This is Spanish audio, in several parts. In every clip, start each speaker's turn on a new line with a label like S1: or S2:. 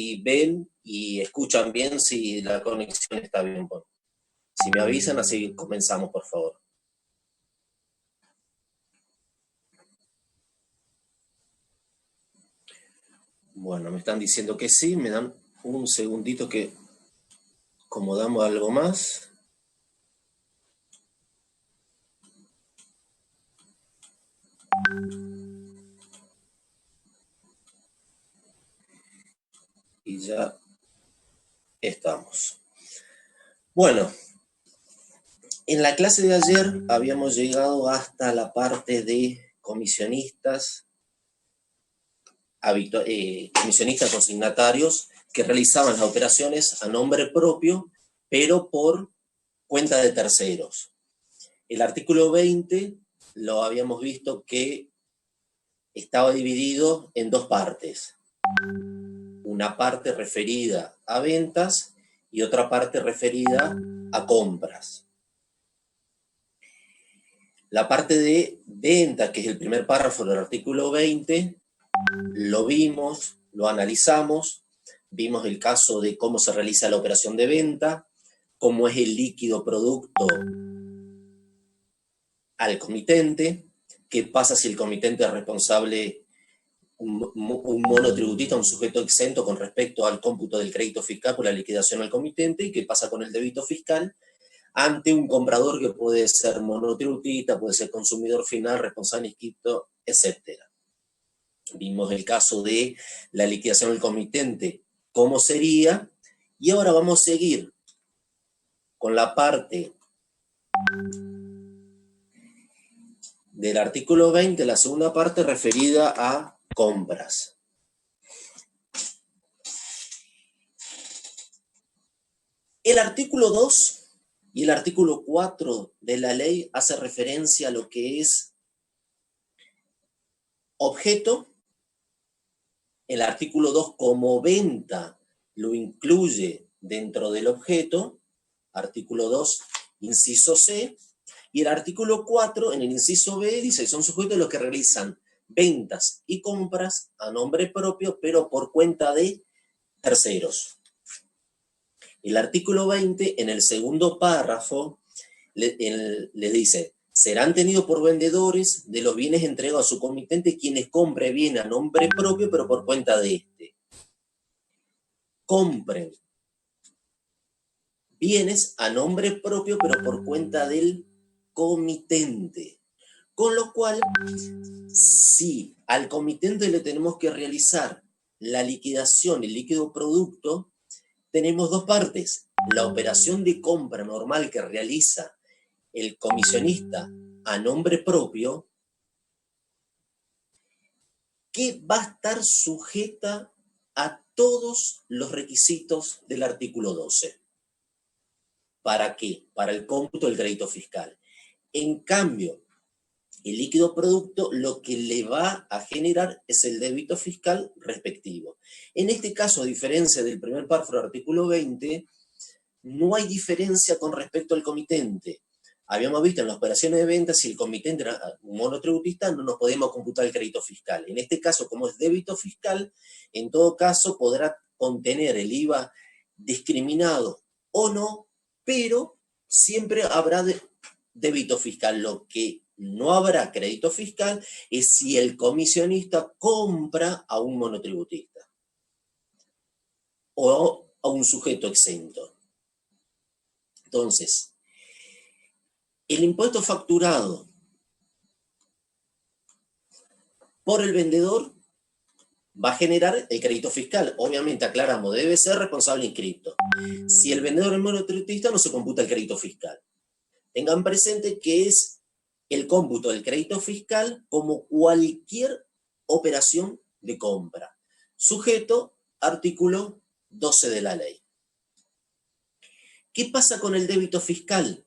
S1: si ven y escuchan bien, si la conexión está bien. Bueno, si me avisan, así comenzamos, por favor. Bueno, me están diciendo que sí, me dan un segundito que acomodamos algo más. Y ya estamos. Bueno, en la clase de ayer habíamos llegado hasta la parte de comisionistas, comisionistas consignatarios que realizaban las operaciones a nombre propio, pero por cuenta de terceros. El artículo 20 lo habíamos visto que estaba dividido en dos partes. Una parte referida a ventas y otra parte referida a compras. La parte de venta, que es el primer párrafo del artículo 20, lo vimos, lo analizamos, vimos el caso de cómo se realiza la operación de venta, cómo es el líquido producto al comitente, qué pasa si el comitente es responsable, un monotributista, un sujeto exento con respecto al cómputo del crédito fiscal por la liquidación al comitente, y qué pasa con el débito fiscal ante un comprador que puede ser monotributista, puede ser consumidor final, responsable inscripto, etc. Vimos el caso de la liquidación del comitente, cómo sería, y ahora vamos a seguir con la parte del artículo 20, la segunda parte referida a compras. El artículo 2 y el artículo 4 de la ley hace referencia a lo que es objeto. El artículo 2 como venta lo incluye dentro del objeto, artículo 2, inciso C, y el artículo 4, en el inciso B, dice que son sujetos los que realizan ventas y compras a nombre propio, pero por cuenta de terceros. El artículo 20, en el segundo párrafo, le dice: serán tenidos por vendedores de los bienes entregados a su comitente quienes compren bien a nombre propio, pero por cuenta de este. Compren bienes a nombre propio, pero por cuenta del comitente. Con lo cual, si al comitente le tenemos que realizar la liquidación, el líquido producto, tenemos dos partes. La operación de compra normal que realiza el comisionista a nombre propio, que va a estar sujeta a todos los requisitos del artículo 12. ¿Para qué? Para el cómputo del crédito fiscal. En cambio, el líquido producto lo que le va a generar es el débito fiscal respectivo. En este caso, a diferencia del primer párrafo del artículo 20, no hay diferencia con respecto al comitente. Habíamos visto en las operaciones de venta, si el comitente era un monotributista, no nos podemos computar el crédito fiscal. En este caso, como es débito fiscal, en todo caso podrá contener el IVA discriminado o no, pero siempre habrá débito fiscal. Lo que no habrá crédito fiscal es si el comisionista compra a un monotributista o a un sujeto exento. Entonces, el impuesto facturado por el vendedor va a generar el crédito fiscal. Obviamente, aclaramos, debe ser responsable inscripto. Si el vendedor es monotributista, no se computa el crédito fiscal. Tengan presente que es el cómputo del crédito fiscal como cualquier operación de compra. Sujeto, artículo 12 de la ley. ¿Qué pasa con el débito fiscal?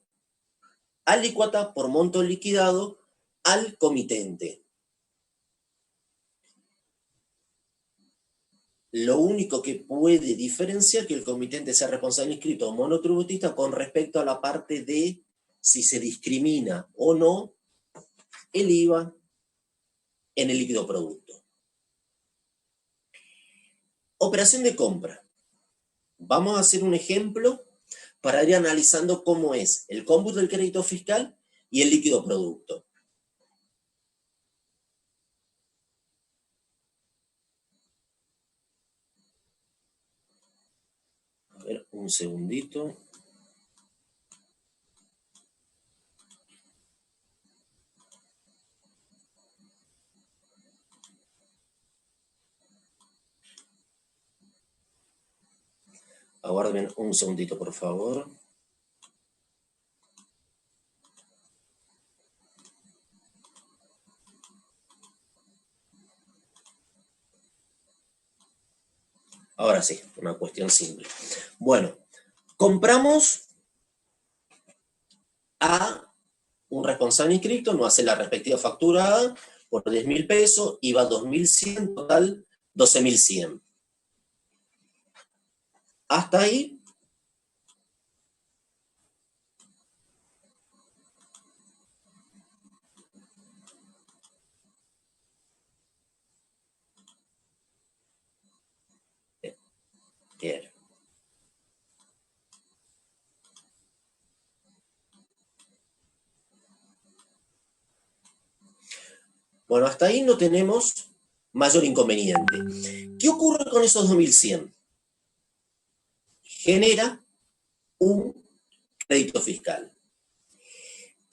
S1: Alícuota por monto liquidado al comitente. Lo único que puede diferenciar que el comitente sea responsable inscrito o monotributista con respecto a la parte de si se discrimina o no el IVA en el líquido producto. Operación de compra. Vamos a hacer un ejemplo para ir analizando cómo es el cómputo del crédito fiscal y el líquido producto. A ver, un segundito. Aguarden un segundito, por favor. Ahora sí, una cuestión simple. Bueno, compramos a un responsable inscrito, nos hace la respectiva factura por 10.000 pesos, IVA 2.100, total 12.100. Hasta ahí. Bien. Bueno, hasta ahí no tenemos mayor inconveniente. ¿Qué ocurre con esos 2.100? Genera un crédito fiscal.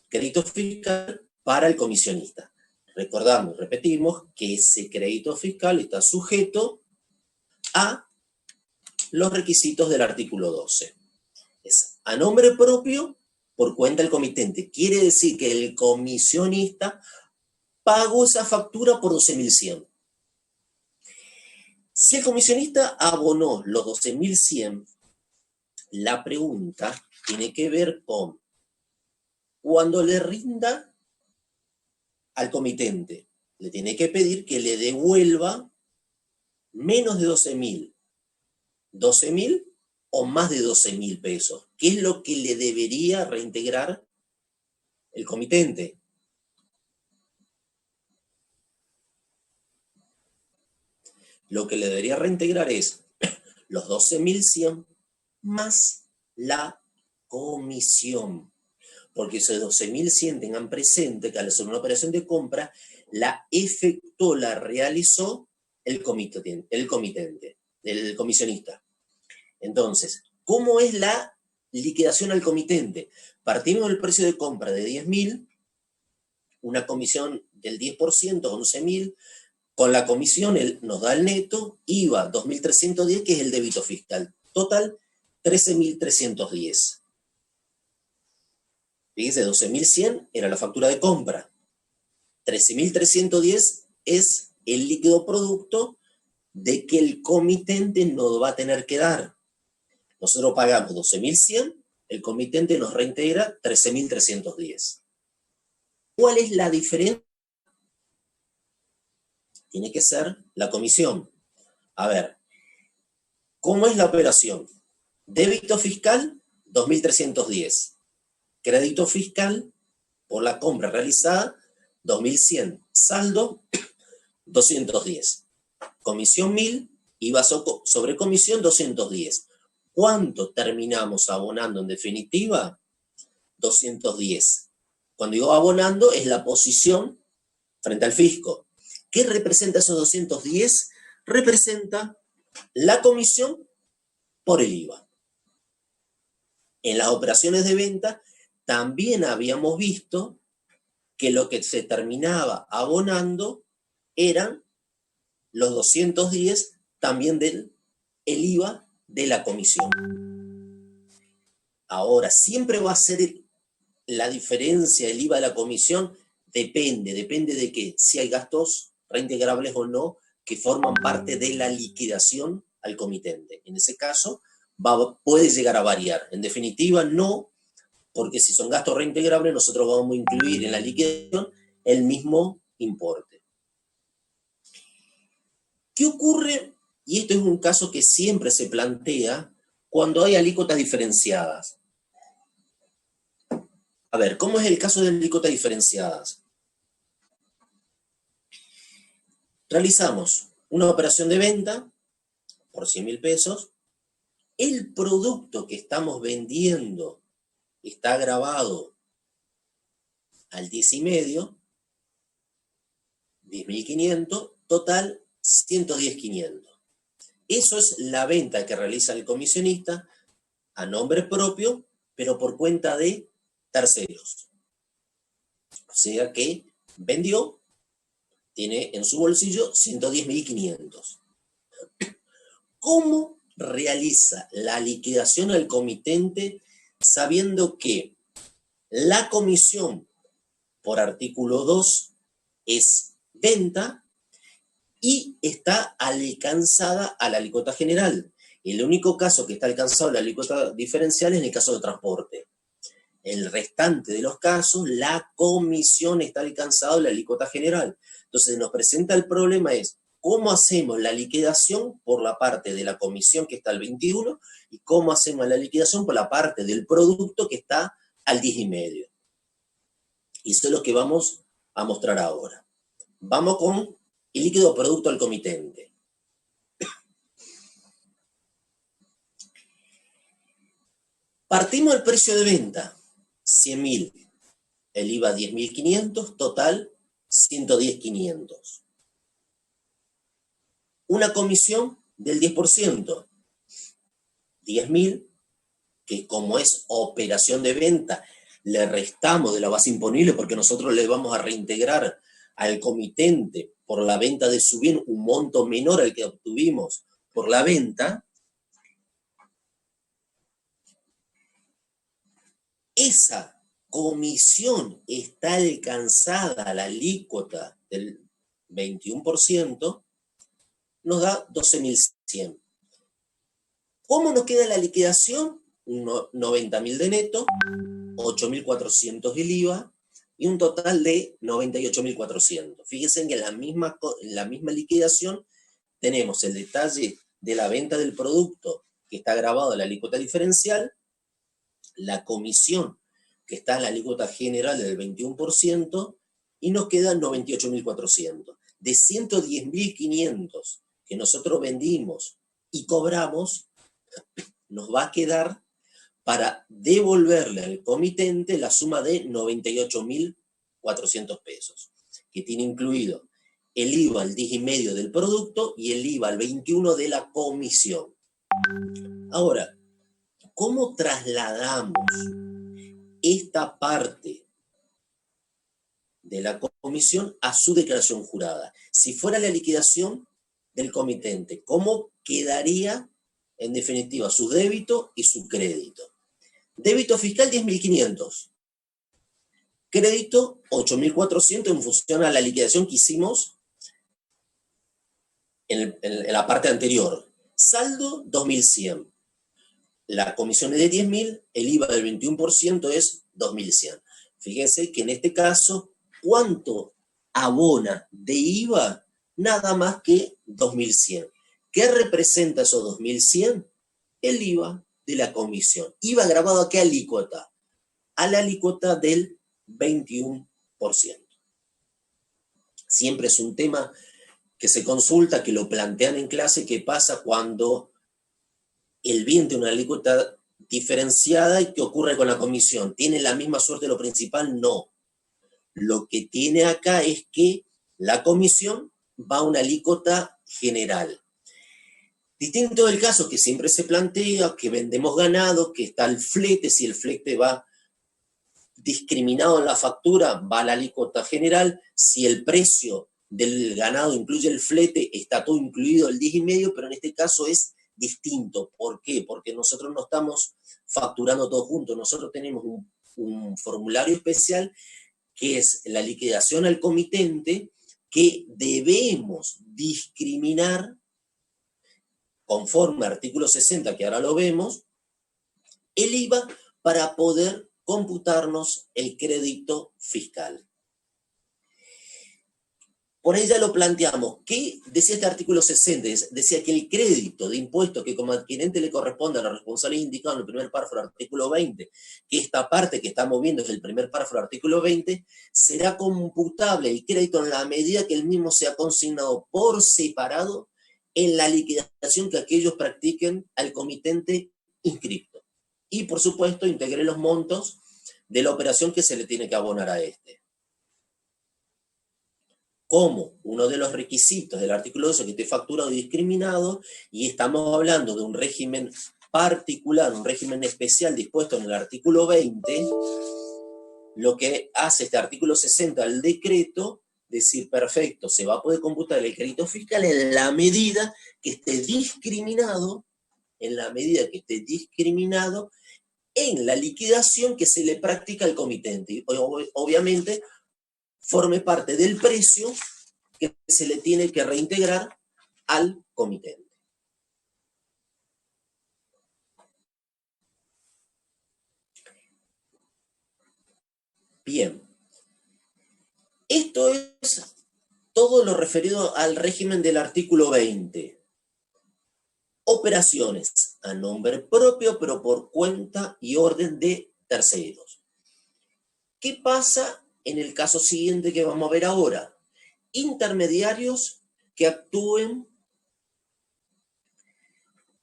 S1: Crédito fiscal para el comisionista. Recordamos, repetimos, que ese crédito fiscal está sujeto a los requisitos del artículo 12. Es a nombre propio por cuenta del comitente. Quiere decir que el comisionista pagó esa factura por 12.100. Si el comisionista abonó los 12.100, la pregunta tiene que ver con cuando le rinda al comitente, le tiene que pedir que le devuelva menos de 12.000, 12.000 o más de 12.000 pesos. ¿Qué es lo que le debería reintegrar el comitente? Lo que le debería reintegrar es los 12.100 más la comisión. Porque esos 12.100 tengan presente que al hacer una operación de compra, la efectuó, la realizó el comitente, el comisionista. Entonces, ¿cómo es la liquidación al comitente? Partimos del precio de compra de 10.000, una comisión del 10%, 11.000, con la comisión nos da el neto, IVA 2.310, que es el débito fiscal. Total, 13.310. Fíjense, 12.100 era la factura de compra. 13.310 es el líquido producto de que el comitente nos va a tener que dar. Nosotros pagamos 12.100, el comitente nos reintegra 13.310. ¿Cuál es la diferencia? Tiene que ser la comisión. A ver, ¿cómo es la operación? Débito fiscal, 2.310. Crédito fiscal por la compra realizada, 2.100. Saldo, 210. Comisión 1.000, IVA sobre comisión, 210. ¿Cuánto terminamos abonando en definitiva? 210. Cuando digo abonando, es la posición frente al fisco. ¿Qué representa esos 210? Representa la comisión por el IVA. En las operaciones de venta también habíamos visto que lo que se terminaba abonando eran los 210 también del el IVA de la comisión. Ahora, siempre va a ser la diferencia del IVA de la comisión, depende de qué, si hay gastos reintegrables o no, que forman parte de la liquidación al comitente. En ese caso, puede llegar a variar. En definitiva, no, porque si son gastos reintegrables, nosotros vamos a incluir en la liquidación el mismo importe. ¿Qué ocurre? Y esto es un caso que siempre se plantea cuando hay alícuotas diferenciadas. A ver, ¿cómo es el caso de alícuotas diferenciadas? Realizamos una operación de venta por 100.000 pesos. El producto que estamos vendiendo está grabado al 10,5, 10.500, total 110.500. Eso es la venta que realiza el comisionista a nombre propio, pero por cuenta de terceros. O sea que vendió, tiene en su bolsillo 110.500. ¿Cómo realiza la liquidación al comitente sabiendo que la comisión por artículo 2 es venta y está alcanzada a la alícuota general? El único caso que está alcanzado a la alícuota diferencial es en el caso de transporte. El restante de los casos, la comisión está alcanzada a la alícuota general. Entonces nos presenta el problema es, ¿cómo hacemos la liquidación por la parte de la comisión que está al 21 y cómo hacemos la liquidación por la parte del producto que está al 10,5? Y eso es lo que vamos a mostrar ahora. Vamos con el líquido producto al comitente. Partimos del precio de venta, 100.000. El IVA 10.500, total 110.500. Una comisión del 10%, 10.000, que como es operación de venta, le restamos de la base imponible porque nosotros le vamos a reintegrar al comitente por la venta de su bien un monto menor al que obtuvimos por la venta. Esa comisión está alcanzada a la alícuota del 21%, nos da 12.100. ¿Cómo nos queda la liquidación? 90.000 de neto, 8.400 el IVA y un total de 98.400. Fíjense que en la misma liquidación tenemos el detalle de la venta del producto que está grabado en la alícuota diferencial, la comisión que está en la alícuota general del 21% y nos quedan 98.400. De 110.500 que nosotros vendimos y cobramos, nos va a quedar para devolverle al comitente la suma de 98.400 pesos, que tiene incluido el IVA al 10,5 del producto y el IVA al 21 de la comisión. Ahora, ¿cómo trasladamos esta parte de la comisión a su declaración jurada? Si fuera la liquidación del comitente, ¿cómo quedaría en definitiva su débito y su crédito? Débito fiscal 10.500, crédito 8.400 en función a la liquidación que hicimos en la parte anterior. Saldo 2.100. La comisión es de 10.000, el IVA del 21% es 2.100. Fíjense que en este caso, ¿cuánto abona de IVA? Nada más que 2.100. ¿Qué representa esos 2.100? El IVA de la comisión. IVA grabado a qué alícuota? A la alícuota del 21%. Siempre es un tema que se consulta, que lo plantean en clase, qué pasa cuando el bien tiene una alícuota diferenciada y qué ocurre con la comisión. ¿Tiene la misma suerte lo principal? No. Lo que tiene acá es que la comisión va a una alícuota general. Distinto del caso que siempre se plantea, que vendemos ganado, que está el flete, si el flete va discriminado en la factura, va a la alícuota general, si el precio del ganado incluye el flete, está todo incluido el 10,5, pero en este caso es distinto. ¿Por qué? Porque nosotros no estamos facturando todo junto, nosotros tenemos un formulario especial que es la liquidación al comitente, que debemos discriminar conforme al artículo 60, que ahora lo vemos, el IVA para poder computarnos el crédito fiscal. Por ahí ya lo planteamos. ¿Qué decía este artículo 60? Decía que el crédito de impuestos que como adquirente le corresponde a la responsabilidad indicada en el primer párrafo del artículo 20, que esta parte que estamos viendo es el primer párrafo del artículo 20, será computable el crédito en la medida que el mismo sea consignado por separado en la liquidación que aquellos practiquen al comitente inscripto. Y, por supuesto, integré los montos de la operación que se le tiene que abonar a este. Como uno de los requisitos del artículo 12 que esté facturado y discriminado, y estamos hablando de un régimen particular, un régimen especial dispuesto en el artículo 20, lo que hace este artículo 60 del decreto, decir, perfecto, se va a poder computar el crédito fiscal en la medida que esté discriminado, en la liquidación que se le practica al comitente. Y obviamente forme parte del precio que se le tiene que reintegrar al comitente. Bien. Esto es todo lo referido al régimen del artículo 20. Operaciones a nombre propio, pero por cuenta y orden de terceros. ¿Qué pasa en el caso siguiente que vamos a ver ahora? Intermediarios que actúen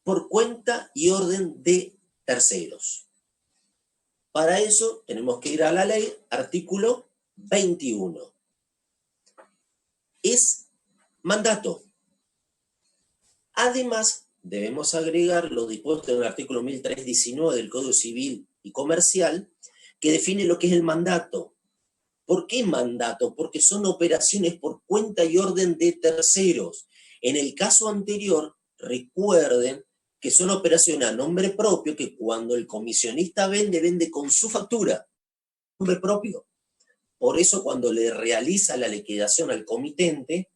S1: por cuenta y orden de terceros. Para eso tenemos que ir a la ley, artículo 21. Es mandato. Además, debemos agregar lo dispuesto en el artículo 1319 del Código Civil y Comercial, que define lo que es el mandato. ¿Por qué mandato? Porque son operaciones por cuenta y orden de terceros. En el caso anterior, recuerden que son operaciones a nombre propio, que cuando el comisionista vende con su factura, nombre propio. Por eso cuando le realiza la liquidación al comitente,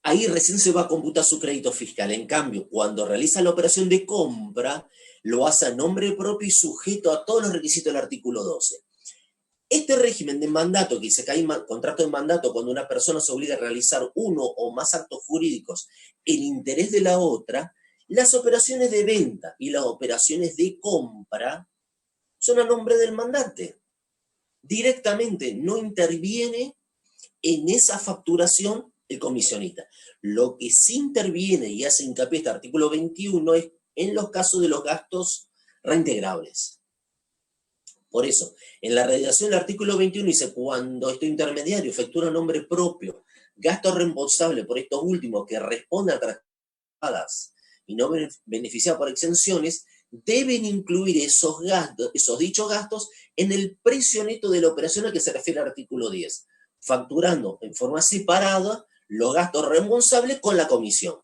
S1: ahí recién se va a computar su crédito fiscal. En cambio, cuando realiza la operación de compra, lo hace a nombre propio y sujeto a todos los requisitos del artículo 12. Este régimen de mandato, que se cae contrato de mandato cuando una persona se obliga a realizar uno o más actos jurídicos en interés de la otra, las operaciones de venta y las operaciones de compra son a nombre del mandante. Directamente no interviene en esa facturación el comisionista. Lo que sí interviene y hace hincapié este artículo 21 es en los casos de los gastos reintegrables. Por eso, en la redacción del artículo 21 dice, cuando este intermediario efectúa a nombre propio gastos reembolsables por estos últimos que respondan a trasladadas y no beneficiados por exenciones, deben incluir esos dichos gastos en el precio neto de la operación a que se refiere el artículo 10, facturando en forma separada los gastos reembolsables con la comisión.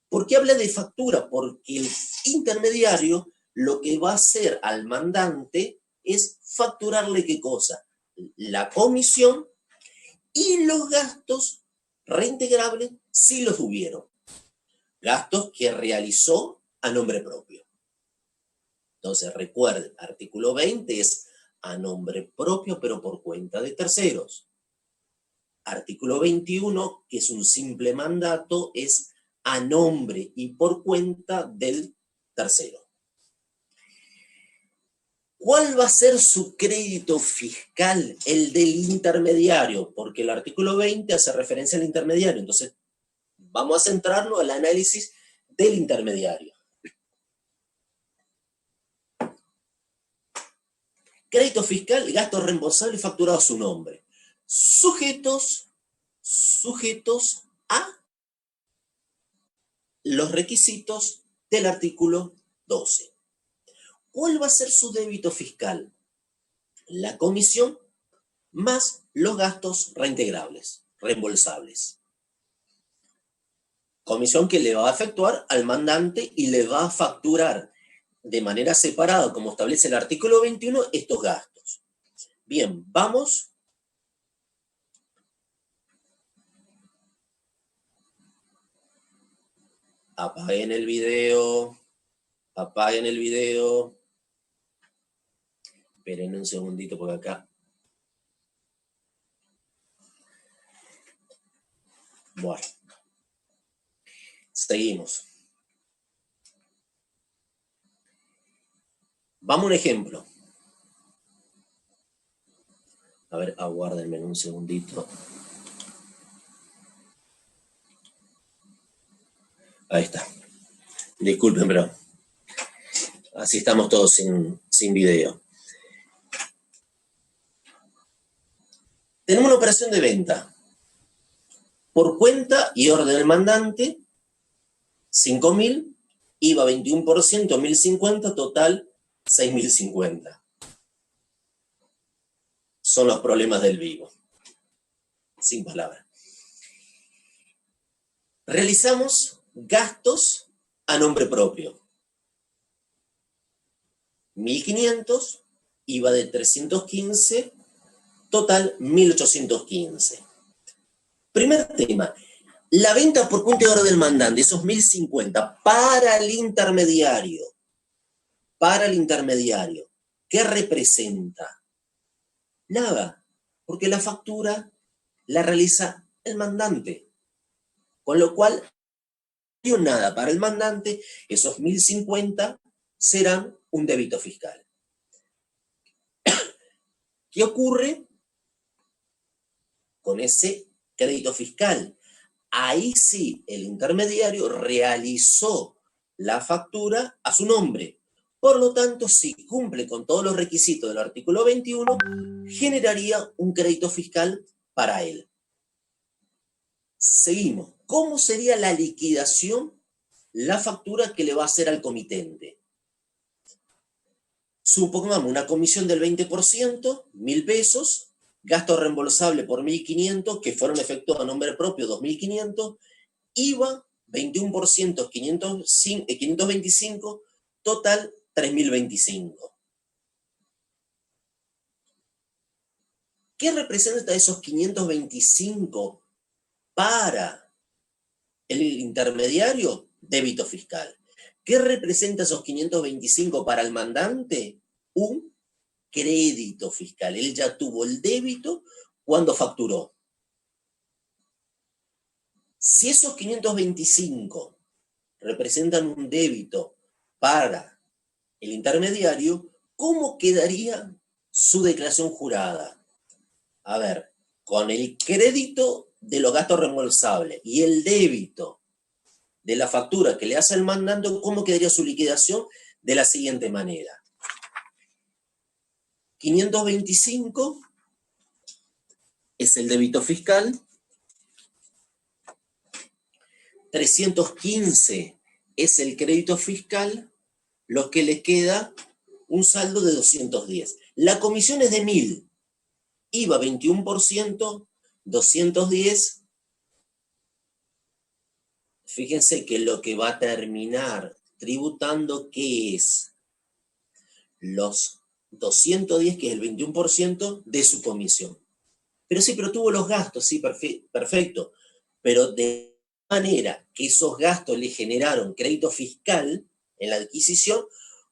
S1: ¿Por qué habla de factura? Porque el intermediario lo que va a hacer al mandante es facturarle ¿qué cosa? La comisión y los gastos reintegrables si los hubieron. Gastos que realizó a nombre propio. Entonces, recuerden, artículo 20 es a nombre propio, pero por cuenta de terceros. Artículo 21, que es un simple mandato, es a nombre y por cuenta del tercero. ¿Cuál va a ser su crédito fiscal? El del intermediario, porque el artículo 20 hace referencia al intermediario. Entonces, vamos a centrarnos al análisis del intermediario. Crédito fiscal, gasto reembolsable facturado a su nombre. Sujetos a los requisitos del artículo 12. ¿Cuál va a ser su débito fiscal? La comisión más los gastos reintegrables, reembolsables. Comisión que le va a efectuar al mandante y le va a facturar de manera separada, como establece el artículo 21, estos gastos. Bien, vamos. Apaguen el video. Apaguen el video. Esperen un segundito por acá. Bueno. Seguimos. Vamos a un ejemplo. A ver, aguárdenme un segundito. Ahí está. Disculpen, pero así estamos todos sin video. Tenemos una operación de venta. Por cuenta y orden del mandante, 5.000, IVA 21%, 1.050, total 6.050. Son los problemas del vivo. Sin palabras. Realizamos gastos a nombre propio. 1.500, IVA de 315, total 1.815. Primer tema, la venta por cuenta y orden del mandante, esos 1.050 para el intermediario. Para el intermediario. ¿Qué representa? Nada, porque la factura la realiza el mandante. Con lo cual, no nada para el mandante, esos 1.050 serán un débito fiscal. ¿Qué ocurre con ese crédito fiscal? Ahí sí, el intermediario realizó la factura a su nombre. Por lo tanto, si cumple con todos los requisitos del artículo 21, generaría un crédito fiscal para él. Seguimos. ¿Cómo sería la liquidación? La factura que le va a hacer al comitente. Supongamos una comisión del 20%, 1.000 pesos, gasto reembolsable por 1.500, que fueron efectuados a nombre propio, 2.500, IVA, 21%, 525, total 3.025. ¿Qué representa esos 525 para el intermediario? Débito fiscal. ¿Qué representa esos 525 para el mandante? Un crédito fiscal. Él ya tuvo el débito cuando facturó. Si esos 525 representan un débito para el intermediario, ¿cómo quedaría su declaración jurada? A ver, con el crédito de los gastos reembolsables y el débito de la factura que le hace el mandante, ¿cómo quedaría su liquidación? De la siguiente manera. 525 es el débito fiscal, 315 es el crédito fiscal, lo que le queda un saldo de 210. La comisión es de 1.000, IVA 21%, 210. Fíjense que lo que va a terminar tributando, ¿qué es? Los 210, que es el 21% de su comisión. Pero sí, pero tuvo los gastos, sí, perfecto. Pero de manera que esos gastos le generaron crédito fiscal en la adquisición,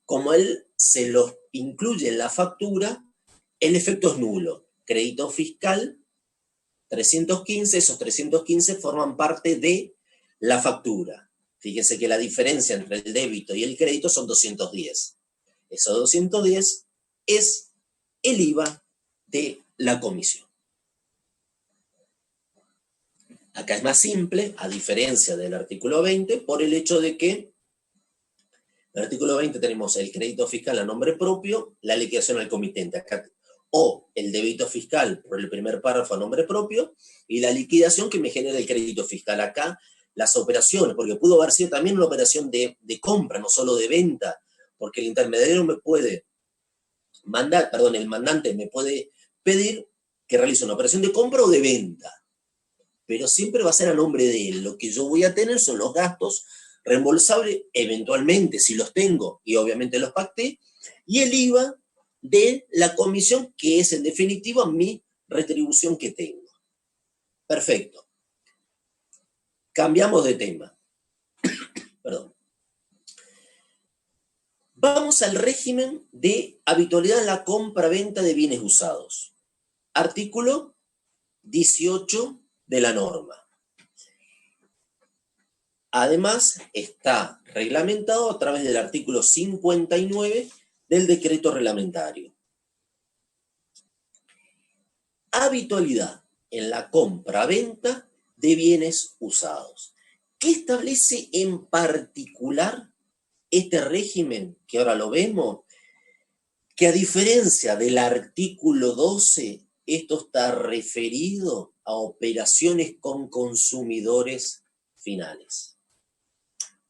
S1: como él se los incluye en la factura, el efecto es nulo. Crédito fiscal, 315, esos 315 forman parte de la factura. Fíjense que la diferencia entre el débito y el crédito son 210. Esos 210 es el IVA de la comisión. Acá es más simple, a diferencia del artículo 20, por el hecho de que en el artículo 20 tenemos el crédito fiscal a nombre propio, la liquidación al comitente, acá, o el débito fiscal por el primer párrafo a nombre propio, y la liquidación que me genera el crédito fiscal. Acá las operaciones, porque pudo haber sido también una operación de compra, no solo de venta, porque el intermediario me puede mandar, perdón, el mandante me puede pedir que realice una operación de compra o de venta, pero siempre va a ser a nombre de él. Lo que yo voy a tener son los gastos reembolsables, eventualmente si los tengo, y obviamente los pacté, y el IVA de la comisión, que es en definitiva mi retribución que tengo. Perfecto. Cambiamos de tema. Perdón. Vamos al régimen de habitualidad en la compra-venta de bienes usados. Artículo 18 de la norma. Además, está reglamentado a través del artículo 59 del decreto reglamentario. Habitualidad en la compra-venta de bienes usados. ¿Qué establece en particular este régimen, que ahora lo vemos? Que a diferencia del artículo 12, esto está referido a operaciones con consumidores finales.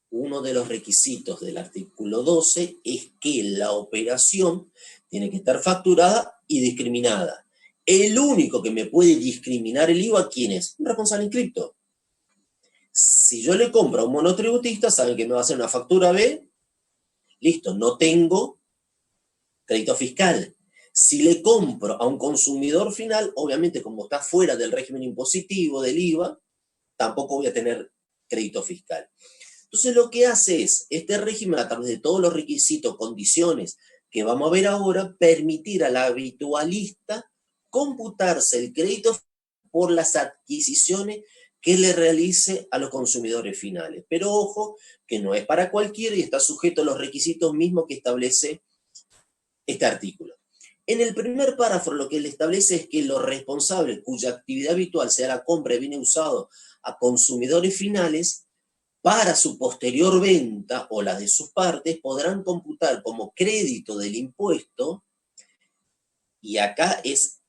S1: Uno de los requisitos del artículo 12 es que la operación tiene que estar facturada y discriminada. El único que me puede discriminar el IVA, ¿quién es? Un responsable inscripto. Si yo le compro a un monotributista, saben que me va a hacer una factura B, listo, no tengo crédito fiscal. Si le compro a un consumidor final, obviamente como está fuera del régimen impositivo del IVA, tampoco voy a tener crédito fiscal. Entonces lo que hace es, este régimen a través de todos los requisitos, condiciones que vamos a ver ahora, permitir al habitualista computarse el crédito por las adquisiciones que le realice a los consumidores finales. Pero ojo, que no es para cualquiera y está sujeto a los requisitos mismos que establece este artículo. En el primer párrafo lo que le establece es que los responsables cuya actividad habitual sea la compra de bienes usados a consumidores finales, para su posterior venta o la de sus partes, podrán computar como crédito del impuesto, y acá es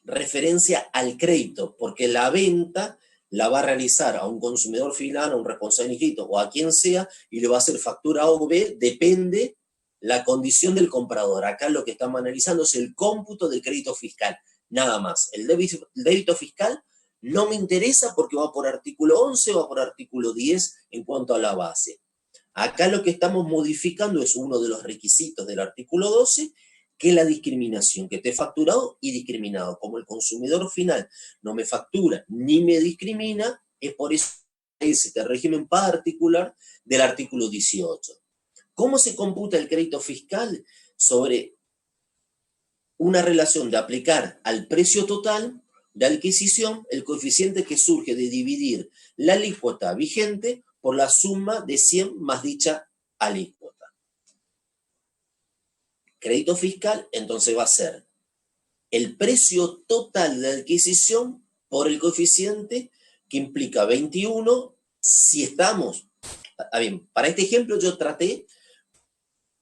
S1: referencia al crédito, porque la venta la va a realizar a un consumidor final, a un responsable inscrito o a quien sea, y le va a hacer factura A o B, depende la condición del comprador. Acá lo que estamos analizando es el cómputo del crédito fiscal, nada más. El débito fiscal no me interesa porque va por artículo 11 o va por artículo 10 en cuanto a la base. Acá lo que estamos modificando es uno de los requisitos del artículo 12, que es la discriminación, que esté facturado y discriminado. Como el consumidor final no me factura ni me discrimina, es por eso este régimen particular del artículo 18. ¿Cómo se computa el crédito fiscal? Sobre una relación de aplicar al precio total de adquisición el coeficiente que surge de dividir la alícuota vigente por la suma de 100 más dicha alícuota. Crédito fiscal, entonces va a ser el precio total de adquisición por el coeficiente que implica 21 si estamos... Bien, para este ejemplo yo traté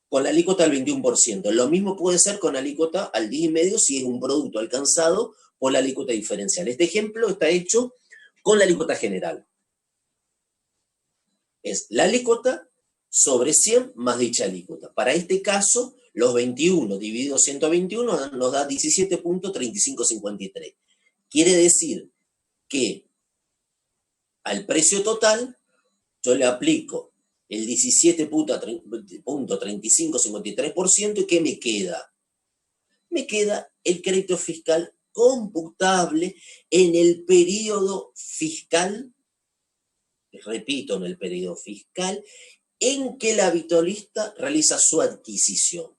S1: con la alícuota al 21%. Lo mismo puede ser con la alícuota al 10,5% si es un producto alcanzado por la alícuota diferencial. Este ejemplo está hecho con la alícuota general. Es la alícuota sobre 100 más dicha alícuota. Para este caso, los 21 dividido 121 nos da 17.3553. Quiere decir que al precio total yo le aplico el 17.3553%, ¿y qué me queda? Me queda el crédito fiscal computable en el periodo fiscal, repito, en el periodo fiscal, en que el habitualista realiza su adquisición.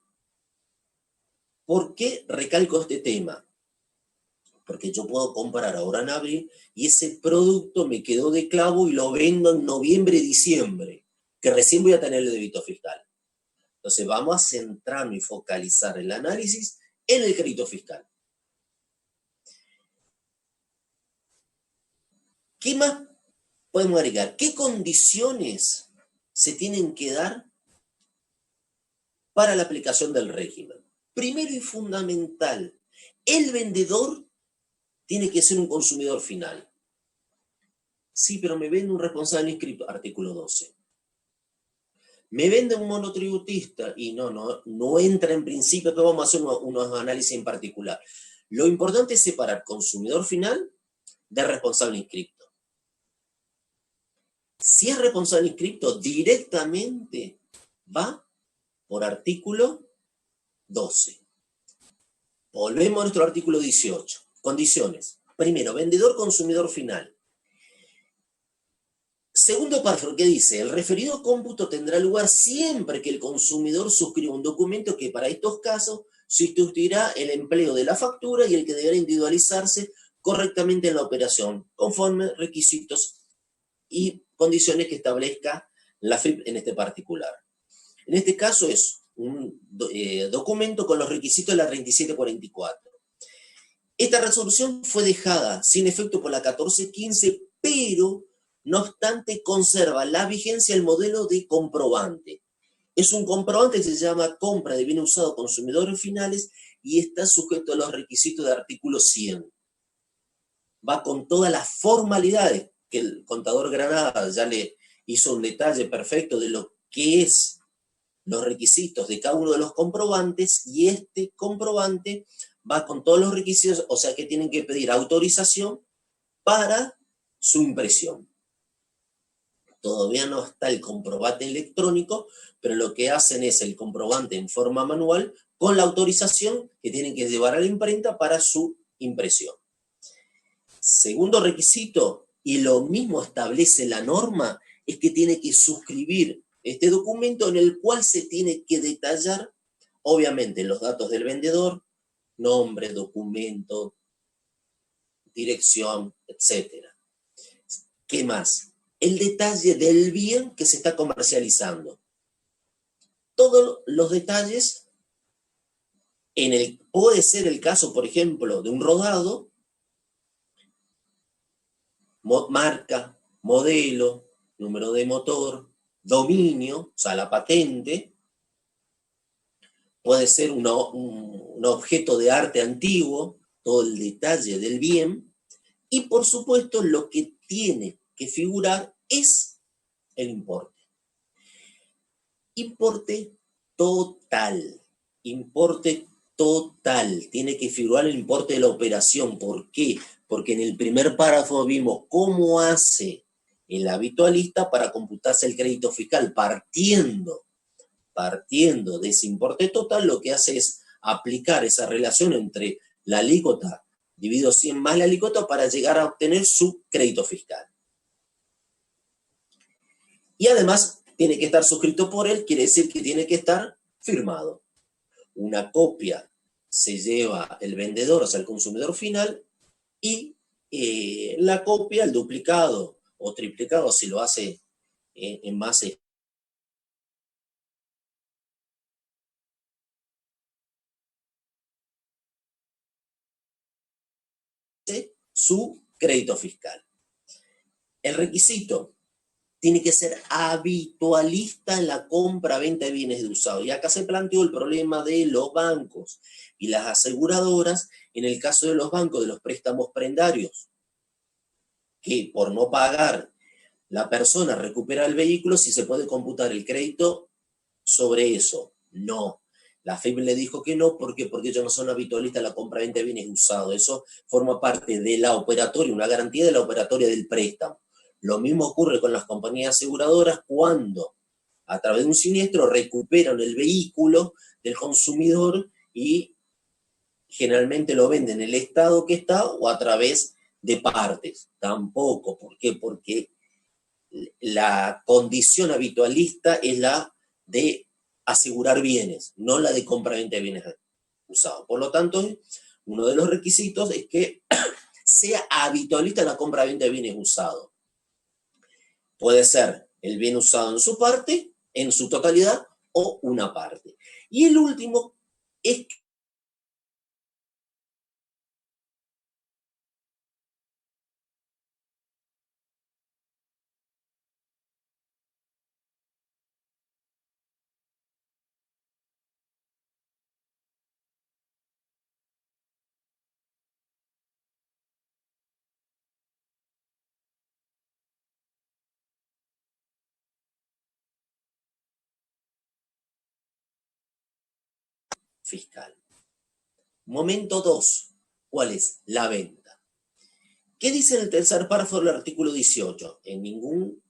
S1: ¿Por qué recalco este tema? Porque yo puedo comprar ahora en abril y ese producto me quedó de clavo y lo vendo en noviembre, diciembre, que recién voy a tener el débito fiscal. Entonces vamos a centrarnos y focalizar el análisis en el crédito fiscal. ¿Qué más podemos agregar? ¿Qué condiciones se tienen que dar para la aplicación del régimen? Primero y fundamental, el vendedor tiene que ser un consumidor final. Sí, pero me vende un responsable inscrito, artículo 12. Me vende un monotributista y no entra en principio, que vamos a hacer unos análisis en particular. Lo importante es separar consumidor final de responsable inscrito. Si es responsable inscrito, directamente va por artículo 12. Volvemos a nuestro artículo 18. Condiciones. Primero, vendedor, consumidor final. Segundo párrafo que dice, el referido cómputo tendrá lugar siempre que el consumidor suscriba un documento que para estos casos sustituirá el empleo de la factura y el que deberá individualizarse correctamente en la operación, conforme requisitos y condiciones que establezca la FIP en este particular. En este caso es un documento con los requisitos de la 3744. Esta resolución fue dejada sin efecto por la 1415, pero No obstante, conserva la vigencia el modelo de comprobante. Es un comprobante que se llama compra de bienes usados a consumidores finales y está sujeto a los requisitos del artículo 100. Va con todas las formalidades que el contador Granada ya le hizo un detalle perfecto de lo que es los requisitos de cada uno de los comprobantes, y este comprobante va con todos los requisitos, o sea que tienen que pedir autorización para su impresión. Todavía no está el comprobante electrónico, pero lo que hacen es el comprobante en forma manual con la autorización que tienen que llevar a la imprenta para su impresión. Segundo requisito, y lo mismo establece la norma, es que tiene que suscribir este documento en el cual se tiene que detallar, obviamente, los datos del vendedor, nombre, documento, dirección, etc. ¿Qué más? El detalle del bien que se está comercializando. Todos los detalles, puede ser el caso, por ejemplo, de un rodado, marca, modelo, número de motor, dominio, o sea, la patente, puede ser un objeto de arte antiguo, todo el detalle del bien, y por supuesto lo que tiene que figurar es el importe. Importe total, tiene que figurar el importe de la operación. ¿Por qué? Porque en el primer párrafo vimos cómo hace el habitualista para computarse el crédito fiscal. Partiendo de ese importe total, lo que hace es aplicar esa relación entre la alícuota dividido 100 más la alícuota para llegar a obtener su crédito fiscal. Y además tiene que estar suscrito por él, quiere decir que tiene que estar firmado. Una copia se lleva el vendedor, o sea, el consumidor final, y la copia, el duplicado o triplicado, si lo hace en base su crédito fiscal. El requisito tiene que ser habitualista en la compra-venta de bienes de usado. Y acá se planteó el problema de los bancos y las aseguradoras, en el caso de los bancos, de los préstamos prendarios, que por no pagar la persona recupera el vehículo, si se puede computar el crédito sobre eso. No. La FIP le dijo que no, ¿por qué? Porque ellos no son habitualistas en la compra-venta de bienes usados. Eso forma parte de la operatoria, una garantía de la operatoria del préstamo. Lo mismo ocurre con las compañías aseguradoras cuando, a través de un siniestro, recuperan el vehículo del consumidor y generalmente lo venden en el estado que está o a través de partes. Tampoco. ¿Por qué? Porque la condición habitualista es la de asegurar bienes, no la de compra-venta de bienes usados. Por lo tanto, uno de los requisitos es que sea habitualista en la compra-venta de bienes usados. Puede ser el bien usado en su parte, en su totalidad, o una parte. Y el último es fiscal. Momento 2. ¿Cuál es? La venta. ¿Qué dice en el tercer párrafo del artículo 18? En ningún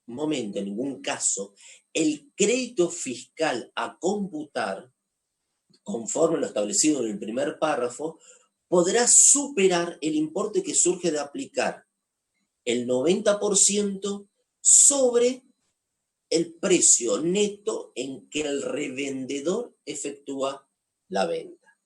S1: momento, en ningún caso, el crédito fiscal a computar, conforme lo establecido en el primer párrafo, podrá superar el importe que surge de aplicar el 90% sobre el precio neto en que el revendedor efectúa la venta.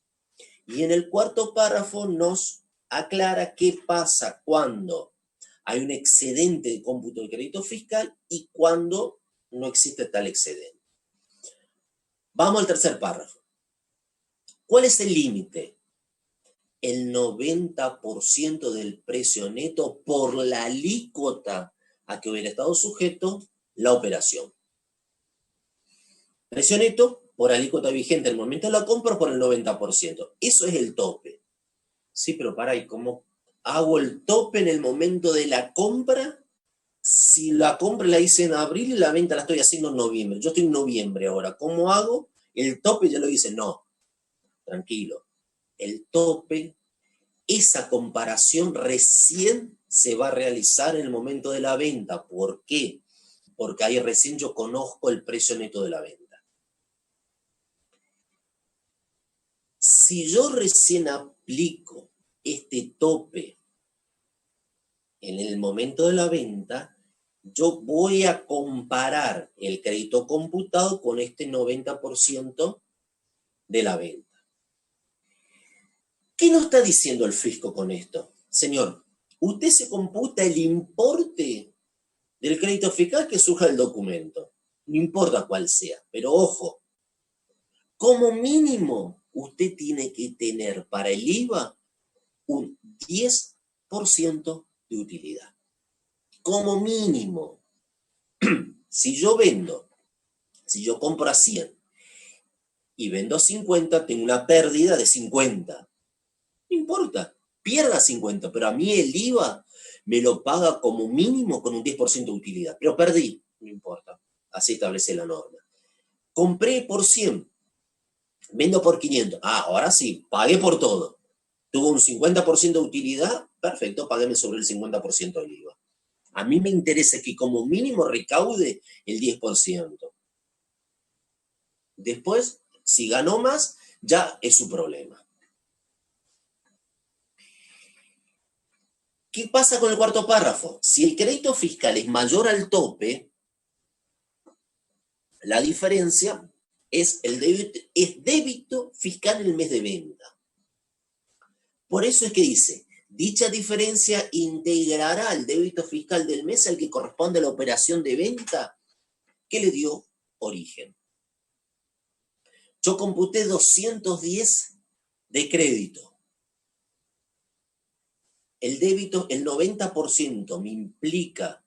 S1: Y en el cuarto párrafo nos aclara qué pasa cuando hay un excedente de cómputo de crédito fiscal y cuando no existe tal excedente. Vamos al tercer párrafo. ¿Cuál es el límite? El 90% del precio neto por la alícuota a que hubiera estado sujeto la operación. Precio neto por alícuota vigente al momento de la compra por el 90%. Eso es el tope. Sí, pero pará, ¿y cómo hago el tope en el momento de la compra? Si la compra la hice en abril y la venta la estoy haciendo en noviembre. Yo estoy en noviembre ahora. ¿Cómo hago? El tope ya lo hice. No, tranquilo. El tope, esa comparación recién se va a realizar en el momento de la venta. ¿Por qué? Porque ahí recién yo conozco el precio neto de la venta. Si yo recién aplico este tope en el momento de la venta, yo voy a comparar el crédito computado con este 90% de la venta. ¿Qué nos está diciendo el fisco con esto? Señor, usted se computa el importe del crédito fiscal que surja del documento, no importa cuál sea, pero ojo, como mínimo usted tiene que tener para el IVA un 10% de utilidad. Como mínimo. Si yo compro a 100 y vendo a 50, tengo una pérdida de 50. No importa, pierda 50, pero a mí el IVA me lo paga como mínimo con un 10% de utilidad. Pero perdí, no importa, así establece la norma. Compré por 100, vendo por 500. Ahora sí, pagué por todo. Tuvo un 50% de utilidad, perfecto, paguéme sobre el 50% del IVA. A mí me interesa que como mínimo recaude el 10%. Después, si ganó más, ya es su problema. ¿Qué pasa con el cuarto párrafo? Si el crédito fiscal es mayor al tope, la diferencia es débito fiscal en el mes de venta. Por eso es que dice, dicha diferencia integrará el débito fiscal del mes al que corresponde a la operación de venta que le dio origen. Yo computé 210 de crédito. El débito, el 90% me implica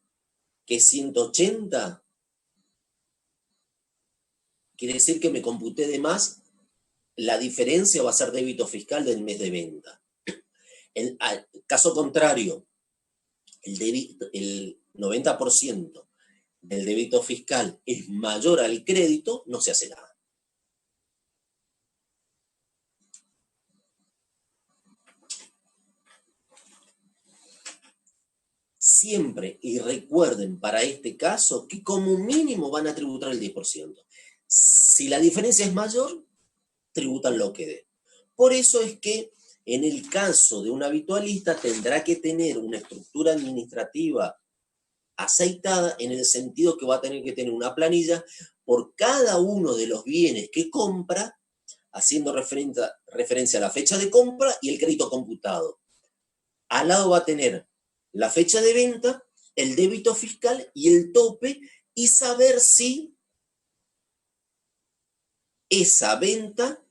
S1: que 180 quiere decir que me computé de más, la diferencia va a ser débito fiscal del mes de venta. Al caso contrario, el 90% del débito fiscal es mayor al crédito, no se hace nada. Siempre, y recuerden para este caso, que como mínimo van a tributar el 10%. Si la diferencia es mayor, tributan lo que dé. Por eso es que en el caso de un habitualista tendrá que tener una estructura administrativa aceitada en el sentido que va a tener que tener una planilla por cada uno de los bienes que compra, haciendo referencia a la fecha de compra y el crédito computado. Al lado va a tener la fecha de venta, el débito fiscal y el tope, y saber si esa venta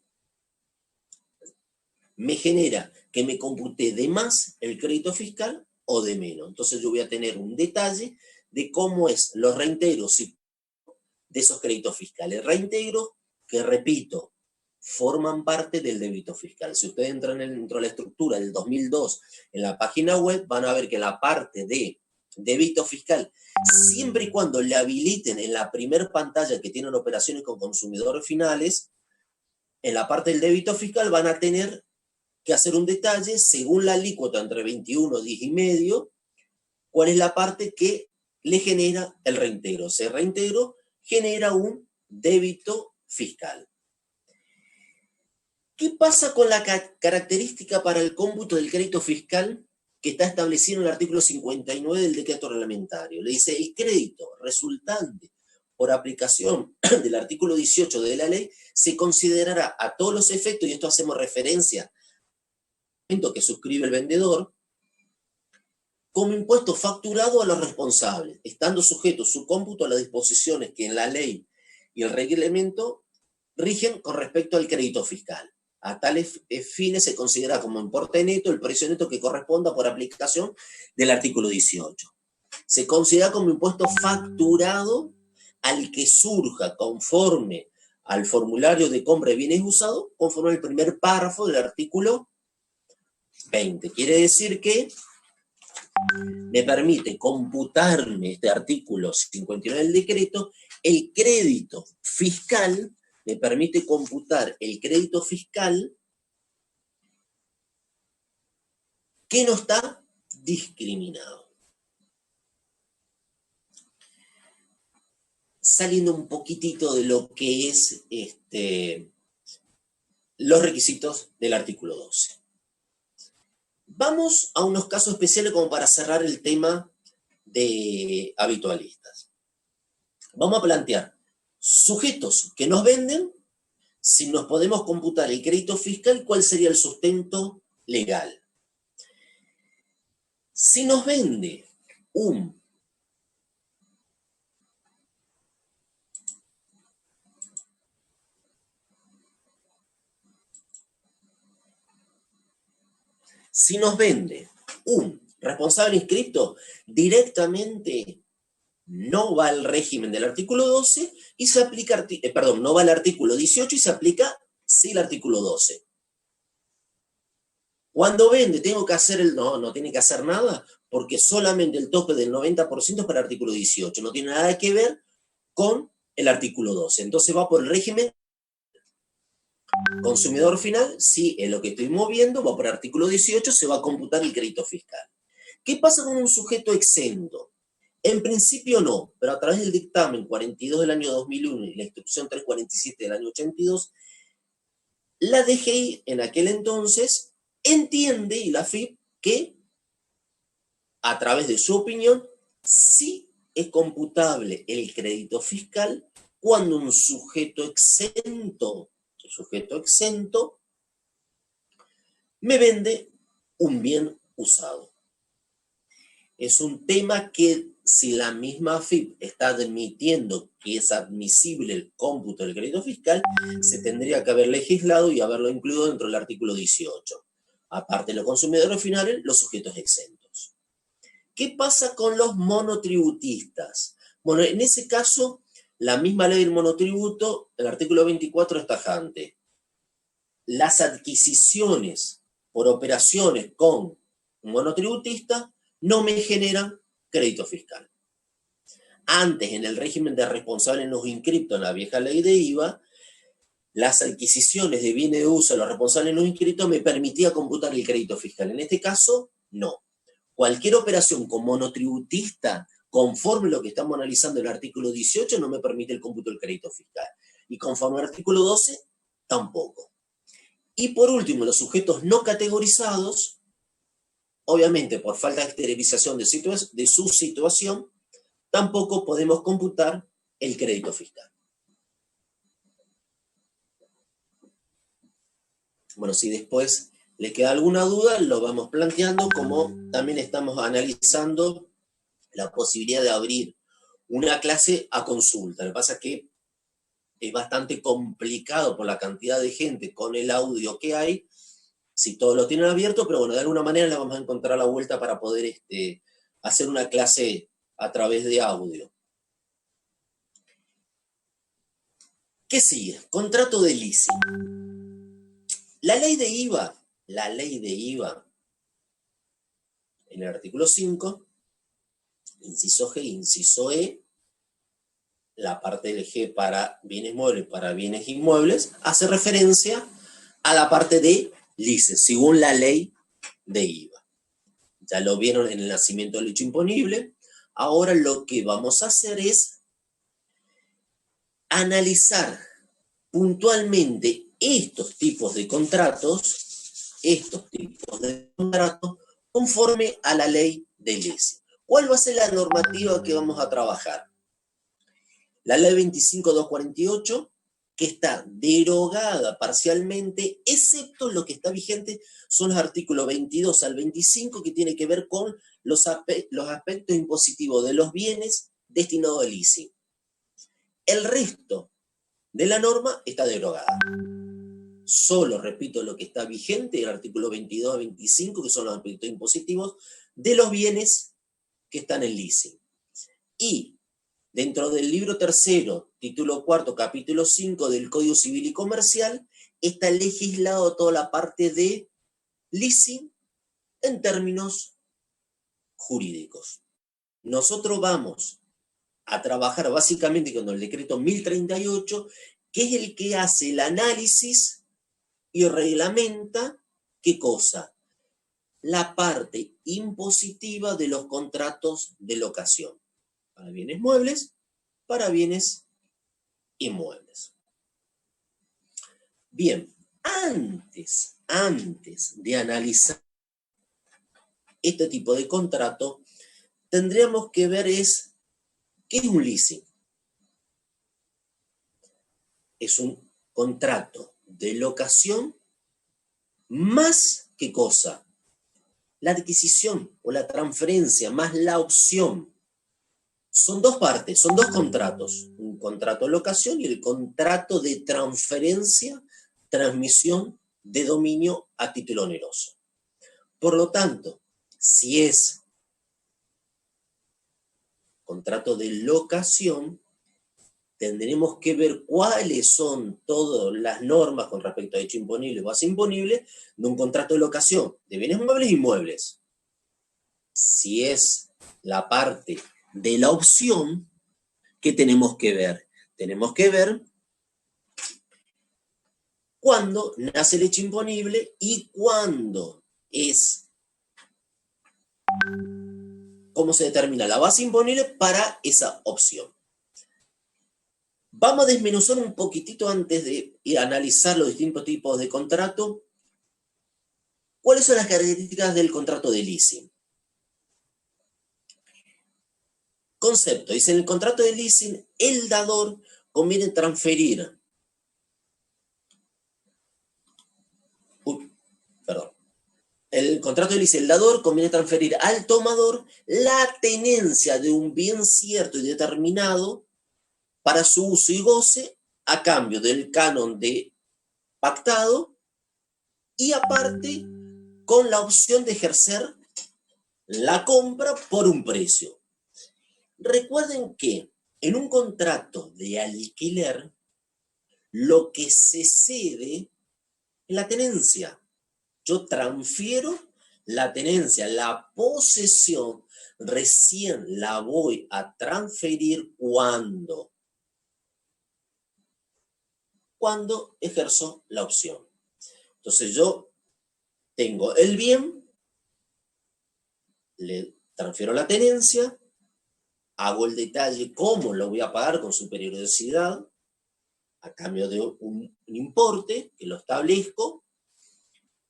S1: me genera que me compute de más el crédito fiscal o de menos. Entonces yo voy a tener un detalle de cómo es los reintegros de esos créditos fiscales. Reintegros que, repito, forman parte del débito fiscal. Si ustedes entran dentro de la estructura del 2002 en la página web, van a ver que la parte de débito fiscal, siempre y cuando le habiliten en la primer pantalla que tienen operaciones con consumidores finales, en la parte del débito fiscal van a tener que hacer un detalle según la alícuota entre 21, 10 y medio, cuál es la parte que le genera el reintegro. Ese reintegro genera un débito fiscal. ¿Qué pasa con la característica para el cómputo del crédito fiscal que está establecido en el artículo 59 del decreto reglamentario? Le dice, el crédito resultante por aplicación del artículo 18 de la ley se considerará a todos los efectos, y esto hacemos referencia al que suscribe el vendedor, como impuesto facturado a los responsables, estando sujeto su cómputo a las disposiciones que en la ley y el reglamento rigen con respecto al crédito fiscal. A tales fines se considera como importe neto el precio neto que corresponda por aplicación del artículo 18. Se considera como impuesto facturado al que surja conforme al formulario de compra de bienes usados, conforme al primer párrafo del artículo 20. Quiere decir que me permite computarme este artículo 59 del decreto, el crédito fiscal, me permite computar el crédito fiscal que no está discriminado. Saliendo un poquitito de lo que es los requisitos del artículo 12. Vamos a unos casos especiales como para cerrar el tema de habitualistas. Vamos a plantear sujetos que nos venden, si nos podemos computar el crédito fiscal, ¿cuál sería el sustento legal? Si nos vende un responsable inscripto, directamente no va al régimen del artículo 12 y se aplica, no va al artículo 18 y se aplica, sí, el artículo 12. Cuando vende, tengo que hacer no tiene que hacer nada, porque solamente el tope del 90% es para el artículo 18, no tiene nada que ver con el artículo 12. Entonces va por el régimen consumidor final, sí, es lo que estoy moviendo, va por el artículo 18, se va a computar el crédito fiscal. ¿Qué pasa con un sujeto exento? En principio no, pero a través del dictamen 42 del año 2001 y la instrucción 347 del año 82, la DGI en aquel entonces entiende, y la FIP, que a través de su opinión, sí es computable el crédito fiscal cuando un sujeto exento me vende un bien usado. Es un tema que, si la misma FIP está admitiendo que es admisible el cómputo del crédito fiscal, se tendría que haber legislado y haberlo incluido dentro del artículo 18. Aparte de los consumidores finales, los sujetos exentos. ¿Qué pasa con los monotributistas? Bueno, en ese caso, la misma ley del monotributo, el artículo 24 es tajante. Las adquisiciones por operaciones con un monotributista no me generan crédito fiscal. Antes, en el régimen de responsables no inscriptos en la vieja ley de IVA, las adquisiciones de bienes de uso de los responsables no inscritos me permitía computar el crédito fiscal. En este caso, no. Cualquier operación con monotributista, conforme lo que estamos analizando en el artículo 18, no me permite el cómputo del crédito fiscal. Y conforme al artículo 12, tampoco. Y por último, los sujetos no categorizados, obviamente por falta de exteriorización de su situación, tampoco podemos computar el crédito fiscal. Bueno, si después les queda alguna duda, lo vamos planteando, como también estamos analizando la posibilidad de abrir una clase a consulta. Lo que pasa es que es bastante complicado por la cantidad de gente con el audio que hay, si todos lo tienen abierto, pero bueno, de alguna manera le vamos a encontrar la vuelta para poder hacer una clase a través de audio. ¿Qué sigue? Contrato de leasing. La ley de IVA, en el artículo 5, inciso G, inciso E, la parte del G para bienes muebles, para bienes inmuebles, hace referencia a la parte de leasing, según la ley de IVA. Ya lo vieron en el nacimiento del hecho imponible. Ahora lo que vamos a hacer es analizar puntualmente estos tipos de contratos conforme a la ley de leasing. ¿Cuál va a ser la normativa que vamos a trabajar? La ley 25.248, que está derogada parcialmente, excepto lo que está vigente son los artículos 22 al 25, que tiene que ver con los aspectos impositivos de los bienes destinados al leasing. El resto de la norma está derogada. Solo, repito, lo que está vigente, el artículo 22 a 25, que son los aspectos impositivos de los bienes que está en el leasing. Y dentro del libro tercero, título cuarto, capítulo 5 del Código Civil y Comercial, está legislado toda la parte de leasing en términos jurídicos. Nosotros vamos a trabajar básicamente con el decreto 1038, que es el que hace el análisis y reglamenta, ¿qué cosa? La parte impositiva de los contratos de locación, para bienes muebles, para bienes inmuebles. Bien, antes de analizar este tipo de contrato, tendríamos que ver ¿qué es un leasing? Es un contrato de locación más ¿qué cosa? La adquisición o la transferencia más la opción. Son dos partes, son dos contratos. Un contrato de locación y el contrato de transferencia, transmisión de dominio a título oneroso. Por lo tanto, si es contrato de locación, tendremos que ver cuáles son todas las normas con respecto a hecho imponible o base imponible de un contrato de locación de bienes muebles e inmuebles. Si es la parte de la opción, ¿qué tenemos que ver? Tenemos que ver cuándo nace el hecho imponible y cuándo cómo se determina la base imponible para esa opción. Vamos a desmenuzar un poquitito antes de analizar los distintos tipos de contrato. ¿Cuáles son las características del contrato de leasing? Concepto, dice, en el contrato de leasing, el dador conviene transferir. El contrato de leasing, el dador conviene transferir al tomador la tenencia de un bien cierto y determinado para su uso y goce a cambio del canon de pactado y aparte con la opción de ejercer la compra por un precio. Recuerden que en un contrato de alquiler lo que se cede es la tenencia. Yo transfiero la tenencia, la posesión, recién la voy a transferir cuando ejerzo la opción. Entonces yo tengo el bien, le transfiero la tenencia, hago el detalle cómo lo voy a pagar con su periodicidad, a cambio de un importe que lo establezco,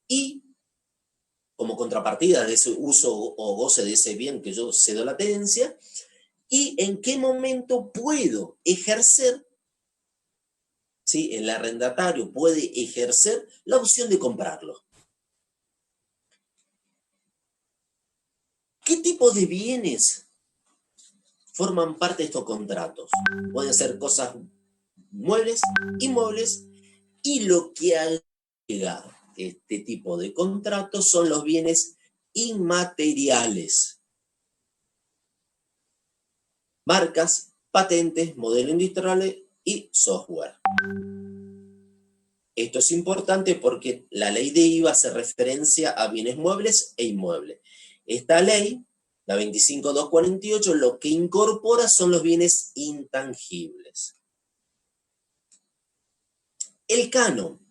S1: y como contrapartida de ese uso o goce de ese bien que yo cedo la tenencia, y en qué momento puedo ejercer, ¿sí? El arrendatario puede ejercer la opción de comprarlo. ¿Qué tipo de bienes forman parte de estos contratos? Pueden ser cosas muebles, inmuebles, y lo que agrega este tipo de contratos son los bienes inmateriales. Marcas, patentes, modelos industriales y software. Esto es importante porque la ley de IVA hace referencia a bienes muebles e inmuebles. Esta ley, la 25248, lo que incorpora son los bienes intangibles. El canon.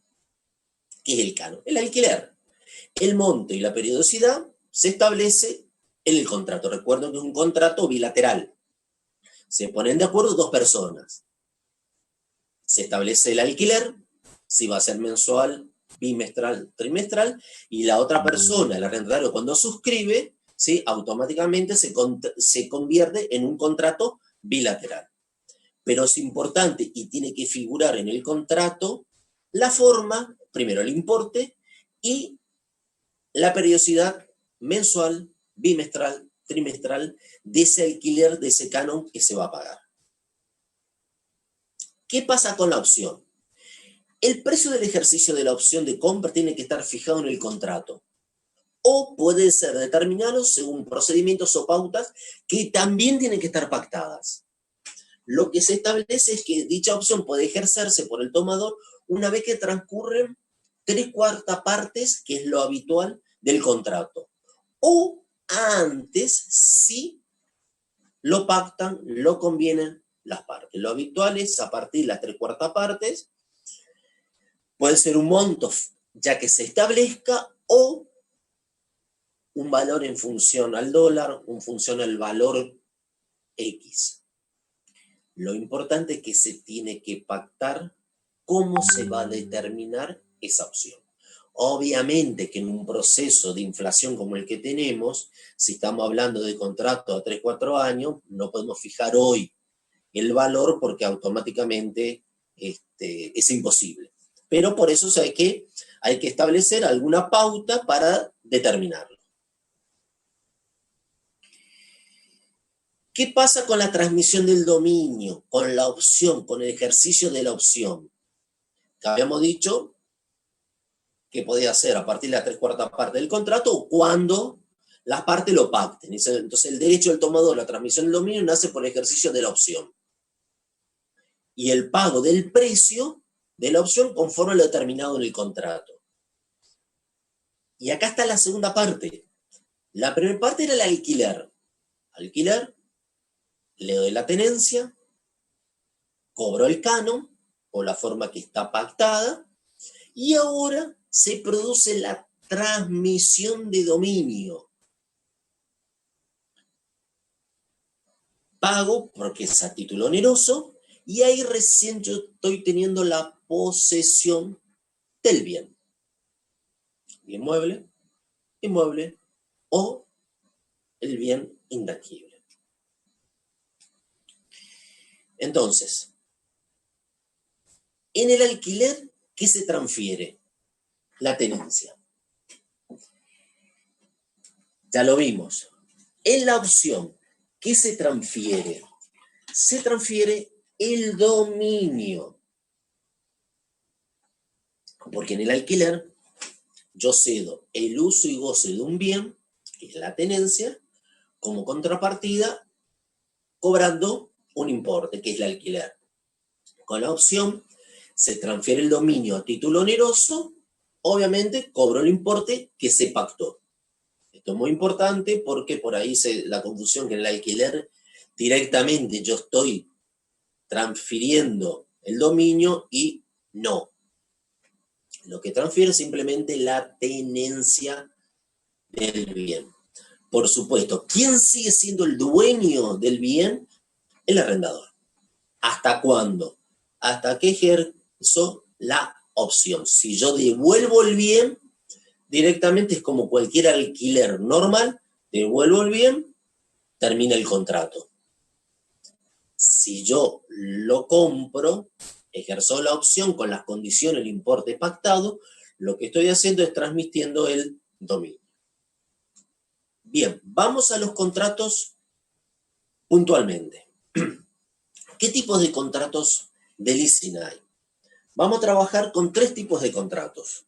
S1: ¿Qué es el canon? El alquiler. El monto y la periodicidad se establece en el contrato. Recuerden que es un contrato bilateral. Se ponen de acuerdo dos personas. Se establece el alquiler, si va a ser mensual, bimestral, trimestral, y la otra persona, el arrendatario, cuando suscribe, ¿sí? Automáticamente se convierte en un contrato bilateral. Pero es importante y tiene que figurar en el contrato la forma, primero el importe y la periodicidad mensual, bimestral, trimestral de ese alquiler, de ese canon que se va a pagar. ¿Qué pasa con la opción? El precio del ejercicio de la opción de compra tiene que estar fijado en el contrato. o puede ser determinado según procedimientos o pautas que también tienen que estar pactadas. Lo que se establece es que dicha opción puede ejercerse por el tomador una vez que transcurren 3/4 partes, que es lo habitual del contrato, o antes si lo pactan, lo convienen las partes. Lo habitual es a partir de las 3/4 partes, puede ser un monto ya que se establezca o un valor en función al dólar, en función al valor X. Lo importante es que se tiene que pactar cómo se va a determinar esa opción. Obviamente que en un proceso de inflación como el que tenemos, si estamos hablando de contratos a 3-4 años, no podemos fijar hoy el valor porque automáticamente es imposible. Pero por eso hay que establecer alguna pauta para determinarlo. ¿Qué pasa con la transmisión del dominio, con la opción, con el ejercicio de la opción? Que habíamos dicho que podía ser a partir de la 3/4 parte del contrato o cuando las partes lo pacten. Entonces el derecho del tomador, la transmisión del dominio, nace por el ejercicio de la opción. Y el pago del precio de la opción conforme lo determinado en el contrato. Y acá está la segunda parte. La primera parte era el alquiler. Alquiler, le doy la tenencia, cobro el canon, o la forma que está pactada, y ahora se produce la transmisión de dominio. Pago porque es a título oneroso, y ahí recién yo estoy teniendo la posesión del bien. Bien mueble, inmueble o el bien intangible. Entonces, en el alquiler, ¿qué se transfiere? La tenencia. Ya lo vimos. En la opción, ¿qué se transfiere? Se transfiere el dominio. Porque en el alquiler yo cedo el uso y goce de un bien, que es la tenencia, como contrapartida, cobrando un importe, que es el alquiler. Con la opción se transfiere el dominio a título oneroso, obviamente cobro el importe que se pactó. Esto es muy importante porque por ahí la confusión que en el alquiler directamente yo estoy transfiriendo el dominio y no. Lo que transfiere es simplemente la tenencia del bien. Por supuesto, ¿quién sigue siendo el dueño del bien? El arrendador. ¿Hasta cuándo? Hasta que ejerzo la opción. Si yo devuelvo el bien, directamente es como cualquier alquiler normal, devuelvo el bien, termina el contrato. Si yo lo compro, ejerzo la opción con las condiciones, el importe pactado, lo que estoy haciendo es transmitiendo el dominio. Bien, vamos a los contratos puntualmente. ¿Qué tipos de contratos de leasing hay? Vamos a trabajar con 3 tipos de contratos.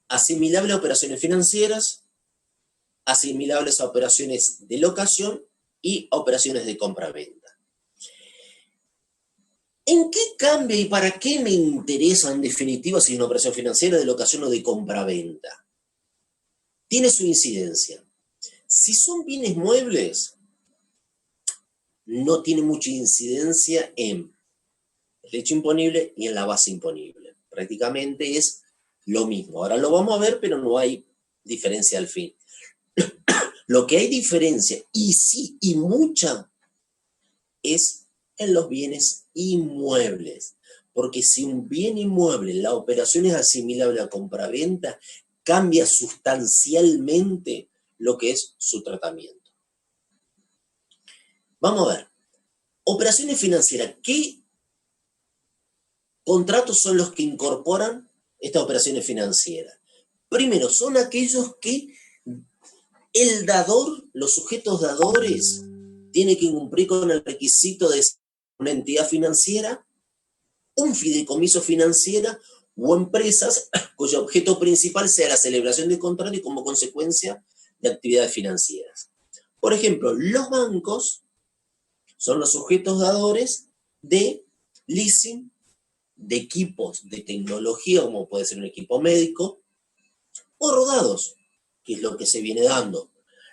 S1: Asimilable a operaciones financieras, asimilables a operaciones de locación y operaciones de compra-venta. ¿En qué cambia y para qué me interesa en definitiva si es una operación financiera, de locación o de compra-venta? Tiene su incidencia. Si son bienes muebles, no tiene mucha incidencia en el hecho imponible y en la base imponible. Prácticamente es lo mismo. Ahora lo vamos a ver, pero no hay diferencia al fin. Lo que hay diferencia, y sí, y mucha, es en los bienes inmuebles. Porque si un bien inmueble, la operación es asimilable a compra-venta, cambia sustancialmente lo que es su tratamiento. Vamos a ver. Operaciones financieras. ¿Qué contratos son los que incorporan estas operaciones financieras? Primero, son aquellos que el dador, los sujetos dadores, tiene que cumplir con el requisito de ser una entidad financiera, un fideicomiso financiera o empresas cuyo objeto principal sea la celebración de contrato y como consecuencia de actividades financieras. Por ejemplo, los bancos son los sujetos dadores de leasing de equipos de tecnología, como puede ser un equipo médico, o rodados, que es lo que se viene dando.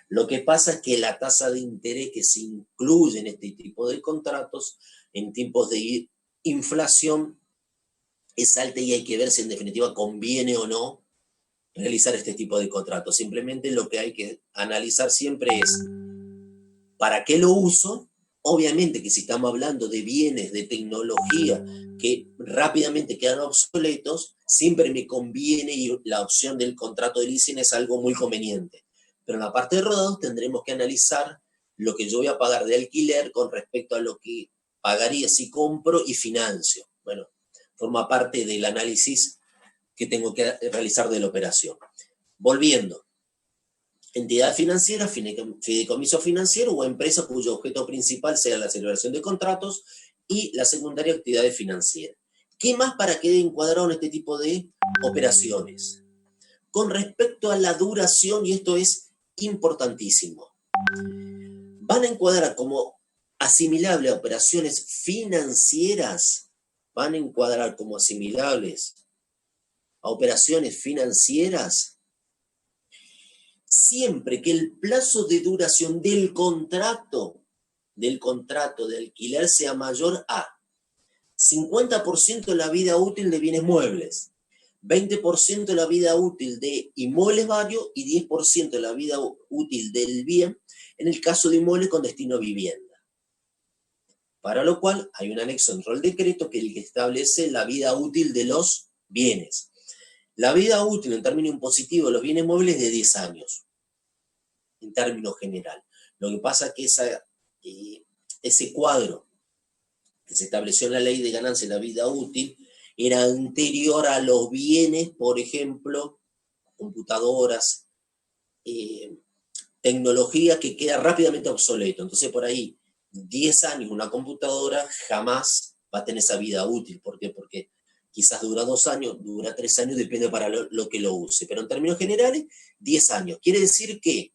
S1: Lo que pasa es que la tasa de interés que se incluye en este tipo de contratos en tiempos de inflación es alta y hay que ver si en definitiva conviene o no realizar este tipo de contratos. Simplemente lo que hay que analizar siempre es ¿para qué lo uso? Obviamente que si estamos hablando de bienes, de tecnología que rápidamente quedan obsoletos, siempre me conviene y la opción del contrato de leasing es algo muy conveniente. Pero en la parte de rodados tendremos que analizar lo que yo voy a pagar de alquiler con respecto a lo que pagaría si compro y financio. Bueno, forma parte del análisis que tengo que realizar de la operación. Volviendo. Entidad financiera, fideicomiso financiero o empresa cuyo objeto principal sea la celebración de contratos y la secundaria actividad financiera. ¿Qué más para quede encuadrado en este tipo de operaciones? Con respecto a la duración, y esto es importantísimo, van a encuadrar como asimilable a operaciones financieras, van a encuadrar como asimilables a operaciones financieras siempre que el plazo de duración del contrato de alquiler sea mayor a 50% de la vida útil de bienes muebles, 20% de la vida útil de inmuebles varios y 10% de la vida útil del bien en el caso de inmuebles con destino a vivienda. Para lo cual hay un anexo dentro del decreto que es el que establece la vida útil de los bienes. La vida útil en términos impositivos de los bienes muebles es de 10 años, en términos general. Lo que pasa es que ese cuadro que se estableció en la ley de ganancia de la vida útil era anterior a los bienes, por ejemplo, computadoras, tecnología que queda rápidamente obsoleto. Entonces, por ahí, 10 años una computadora jamás va a tener esa vida útil. ¿Por qué? Porque quizás dura 2 años, dura 3 años, depende para lo que lo use. Pero en términos generales, 10 años. Quiere decir que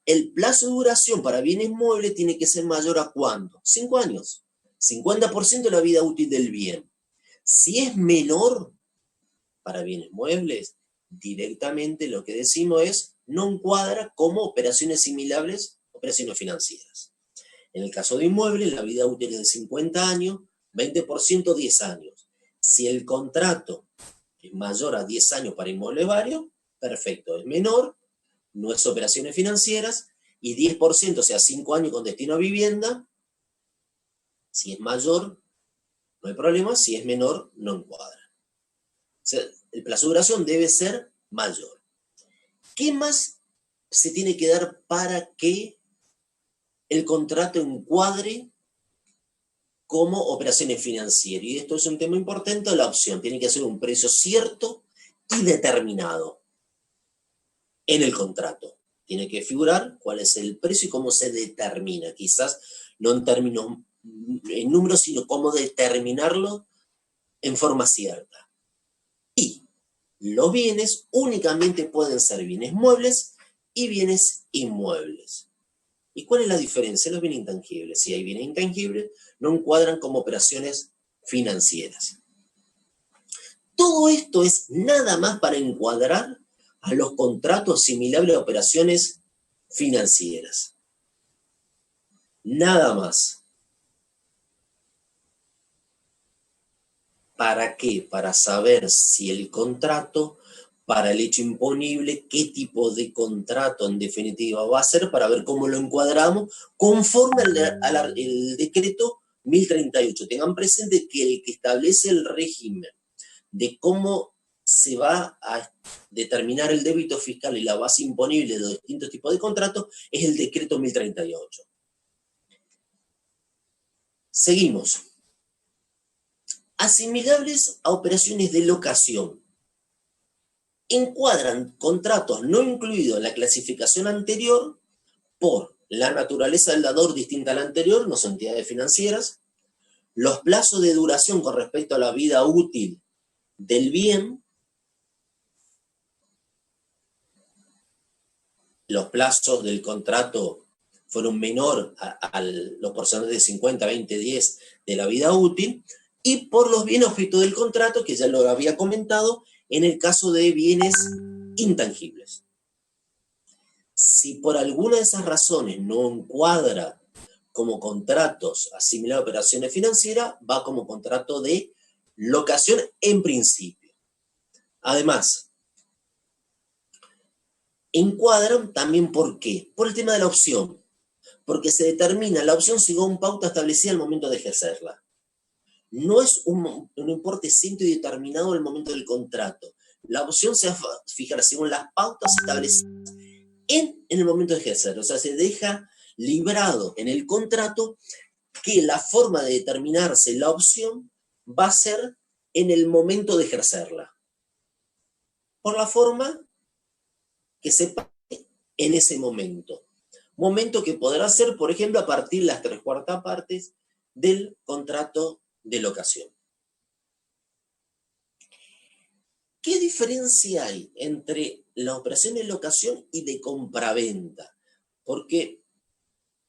S1: el plazo de duración para bienes muebles tiene que ser mayor a ¿cuánto? 5 años. 50% de la vida útil del bien. Si es menor para bienes muebles, directamente lo que decimos es no encuadra como operaciones similares, operaciones financieras. En el caso de inmuebles, la vida útil es de 50 años, 20% 10 años. Si el contrato es mayor a 10 años para inmuebles varios, perfecto, es menor, no es operaciones financieras, y 10%, o sea, 5 años con destino a vivienda, si es mayor, no hay problema, si es menor, no encuadra. O sea, el plazo de duración debe ser mayor. ¿Qué más se tiene que dar para que el contrato encuadre como operaciones financieras? Y esto es un tema importante, la opción tiene que ser un precio cierto y determinado en el contrato. Tiene que figurar cuál es el precio y cómo se determina. Quizás no en términos, en números, sino cómo determinarlo en forma cierta. Y los bienes únicamente pueden ser bienes muebles y bienes inmuebles. ¿Y cuál es la diferencia? Los bienes intangibles. Si hay bienes intangibles, no encuadran como operaciones financieras. Todo esto es nada más para encuadrar a los contratos asimilables a operaciones financieras. Nada más. ¿Para qué? Para saber si el contrato, para el hecho imponible, qué tipo de contrato en definitiva va a ser, para ver cómo lo encuadramos conforme al decreto 1038. Tengan presente que el que establece el régimen de cómo se va a determinar el débito fiscal y la base imponible de los distintos tipos de contratos es el decreto 1038. Seguimos. Asimilables a operaciones de locación. Encuadran contratos no incluidos en la clasificación anterior por la naturaleza del dador distinta a la anterior, no son entidades financieras, los plazos de duración con respecto a la vida útil del bien, los plazos del contrato fueron menor a los porcentajes de 50, 20, 10 de la vida útil, y por los bienes objeto del contrato, que ya lo había comentado, en el caso de bienes intangibles. Si por alguna de esas razones no encuadra como contratos asimilados a operaciones financieras, va como contrato de locación en principio. Además, encuadran también ¿por qué? Por el tema de la opción, porque se determina la opción según pauta establecida al momento de ejercerla. No es un importe ciento y determinado al momento del contrato. La opción se va a fijar según las pautas establecidas en el momento de ejercer. O sea, se deja librado en el contrato que la forma de determinarse la opción va a ser en el momento de ejercerla, por la forma que se pague en ese momento. Momento que podrá ser, por ejemplo, a partir de las 3/4 partes del contrato de locación. ¿Qué diferencia hay entre la operación de locación y de compraventa? Porque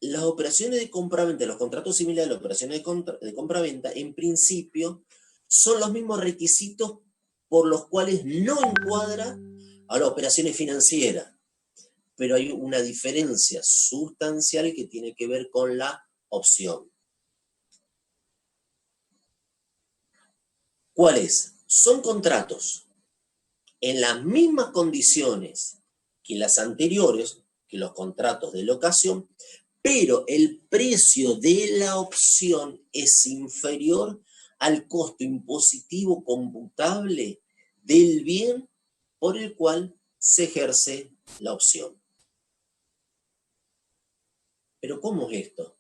S1: las operaciones de compraventa, los contratos similares a las operaciones de compraventa, en principio, son los mismos requisitos por los cuales no encuadra a las operaciones financieras. Pero hay una diferencia sustancial que tiene que ver con la opción. ¿Cuál es? Son contratos en las mismas condiciones que las anteriores, que los contratos de locación, pero el precio de la opción es inferior al costo impositivo computable del bien por el cual se ejerce la opción. ¿Pero cómo es esto?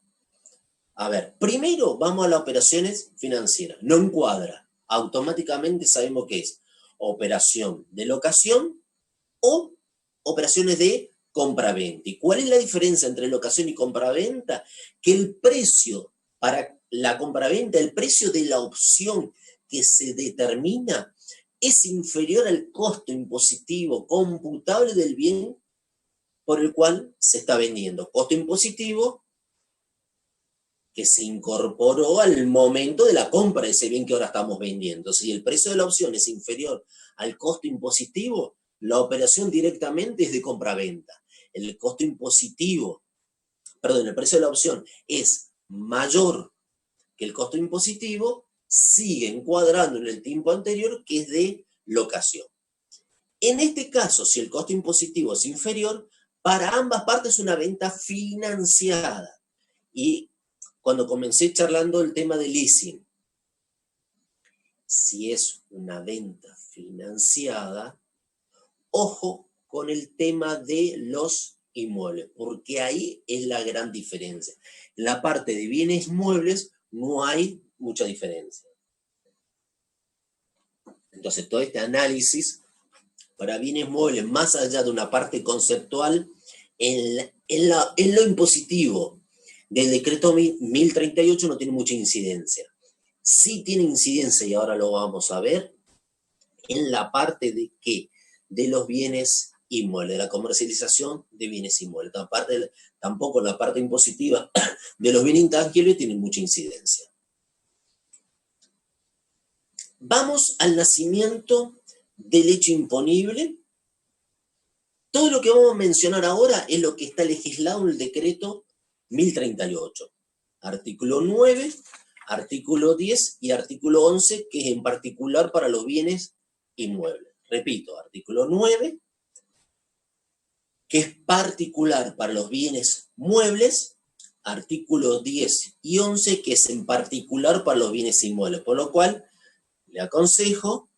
S1: A ver, primero vamos a las operaciones financieras. No encuadra. Automáticamente sabemos que es operación de locación o operaciones de compraventa. ¿Y cuál es la diferencia entre locación y compraventa? Que el precio para la compraventa, el precio de la opción que se determina es inferior al costo impositivo computable del bien por el cual se está vendiendo. Costo impositivo que se incorporó al momento de la compra de ese bien que ahora estamos vendiendo. Si el precio de la opción es inferior al costo impositivo, la operación directamente es de compraventa. El costo impositivo, el precio de la opción es mayor que el costo impositivo, sigue encuadrando en el tiempo anterior, que es de locación. En este caso, si el costo impositivo es inferior, para ambas partes es una venta financiada. Y cuando comencé charlando el tema del leasing, si es una venta financiada, ojo con el tema de los inmuebles, porque ahí es la gran diferencia. En la parte de bienes muebles no hay mucha diferencia. Entonces, todo este análisis para bienes muebles, más allá de una parte conceptual, en lo impositivo del decreto 1038 no tiene mucha incidencia. Sí tiene incidencia, y ahora lo vamos a ver, en la parte de qué, de los bienes inmuebles, de la comercialización de bienes inmuebles. Tampoco en la parte impositiva de los bienes intangibles tiene mucha incidencia. Vamos al nacimiento del hecho imponible. Todo lo que vamos a mencionar ahora es lo que está legislado en el decreto 1038. Artículo 9, artículo 10 y artículo 11, que es en particular para los bienes inmuebles. Repito, artículo 9, que es particular para los bienes muebles, artículo 10 y 11, que es en particular para los bienes inmuebles, por lo cual le aconsejo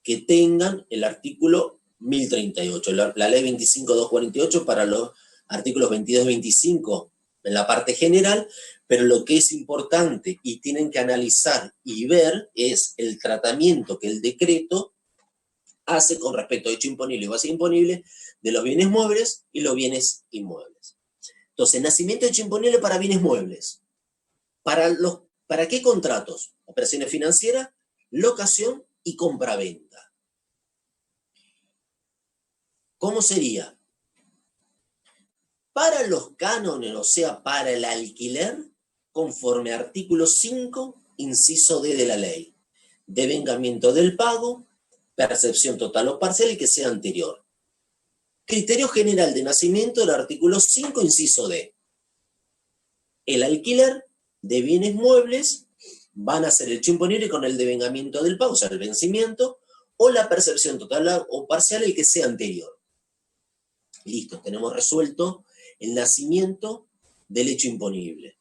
S1: que tengan el artículo 1038, la ley 25.248 para los artículos 22 y 25 en la parte general, pero lo que es importante y tienen que analizar y ver es el tratamiento que el decreto hace con respecto a hecho imponible y base imponible de los bienes muebles y los bienes inmuebles. Entonces, nacimiento de hecho imponible para bienes muebles. ¿Para qué contratos? Operaciones financieras, locación y compraventa. ¿Cómo sería? Para los cánones, o sea, para el alquiler, conforme artículo 5, inciso D de la ley, devengamiento del pago, percepción total o parcial y que sea anterior. Criterio general de nacimiento del artículo 5, inciso D. El alquiler de bienes muebles van a ser hecho imponible con el devengamiento del pago, o sea, el vencimiento, o la percepción total o parcial, el que sea anterior. Listo, tenemos resuelto el nacimiento del hecho imponible.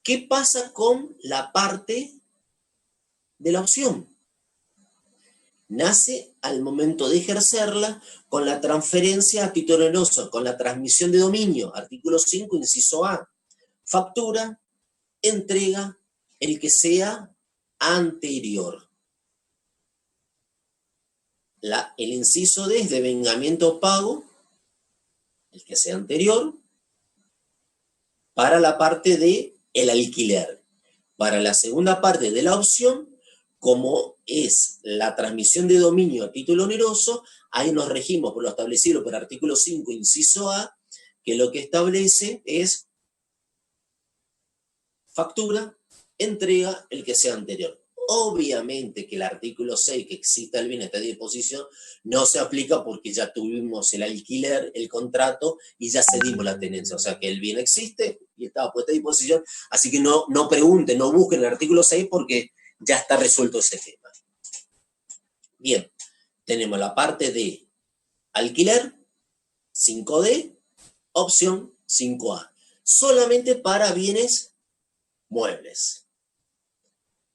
S1: ¿Qué pasa con la parte de la opción? Nace al momento de ejercerla con la transferencia a título oneroso, con la transmisión de dominio, artículo 5, inciso A. Factura, entrega, el que sea anterior. El inciso D es devengamiento o pago, el que sea anterior, para la parte de el alquiler. Para la segunda parte de la opción, como es la transmisión de dominio a título oneroso, ahí nos regimos por lo establecido por artículo 5, inciso A, que lo que establece es factura, entrega, el que sea anterior. Obviamente que el artículo 6, que exista el bien está a disposición, no se aplica porque ya tuvimos el alquiler, el contrato, y ya cedimos la tenencia. O sea que el bien existe y estaba puesto a disposición, así que no pregunten, no busquen el artículo 6 porque ya está resuelto ese tema. Bien, tenemos la parte de alquiler, 5D, opción 5A. Solamente para bienes muebles.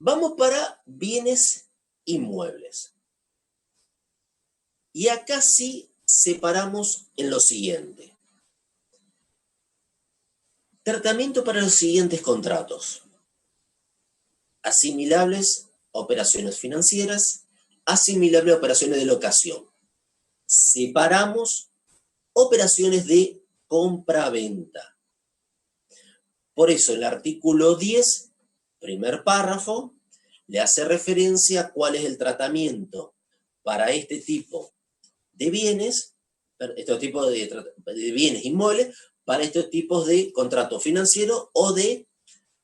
S1: Vamos para bienes inmuebles. Y acá sí separamos en lo siguiente. Tratamiento para los siguientes contratos. Asimilables a operaciones financieras, asimilables a operaciones de locación. Separamos operaciones de compra-venta. Por eso el artículo 10, primer párrafo, le hace referencia a cuál es el tratamiento para este tipo de bienes, estos tipos de bienes inmuebles, para estos tipos de contrato financiero o de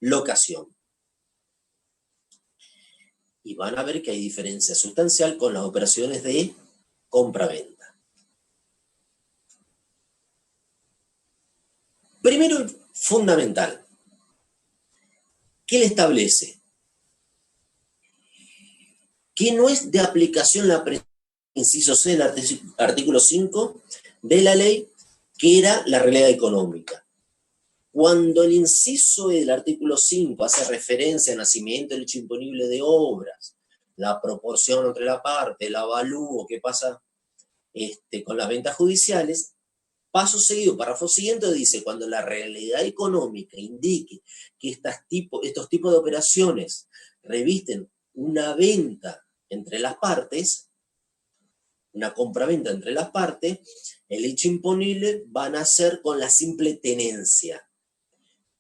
S1: locación. Y van a ver que hay diferencia sustancial con las operaciones de compra-venta. Primero, fundamental, ¿qué le establece? Que no es de aplicación la inciso C del artículo 5 de la ley, que era la realidad económica. Cuando el inciso E del artículo 5 hace referencia al nacimiento del hecho imponible de obras, la proporción entre la parte, el avalúo, qué pasa con las ventas judiciales, paso seguido, párrafo siguiente, dice, cuando la realidad económica indique que estos tipos de operaciones revisten una venta entre las partes, una compraventa entre las partes, el hecho imponible van a ser con la simple tenencia.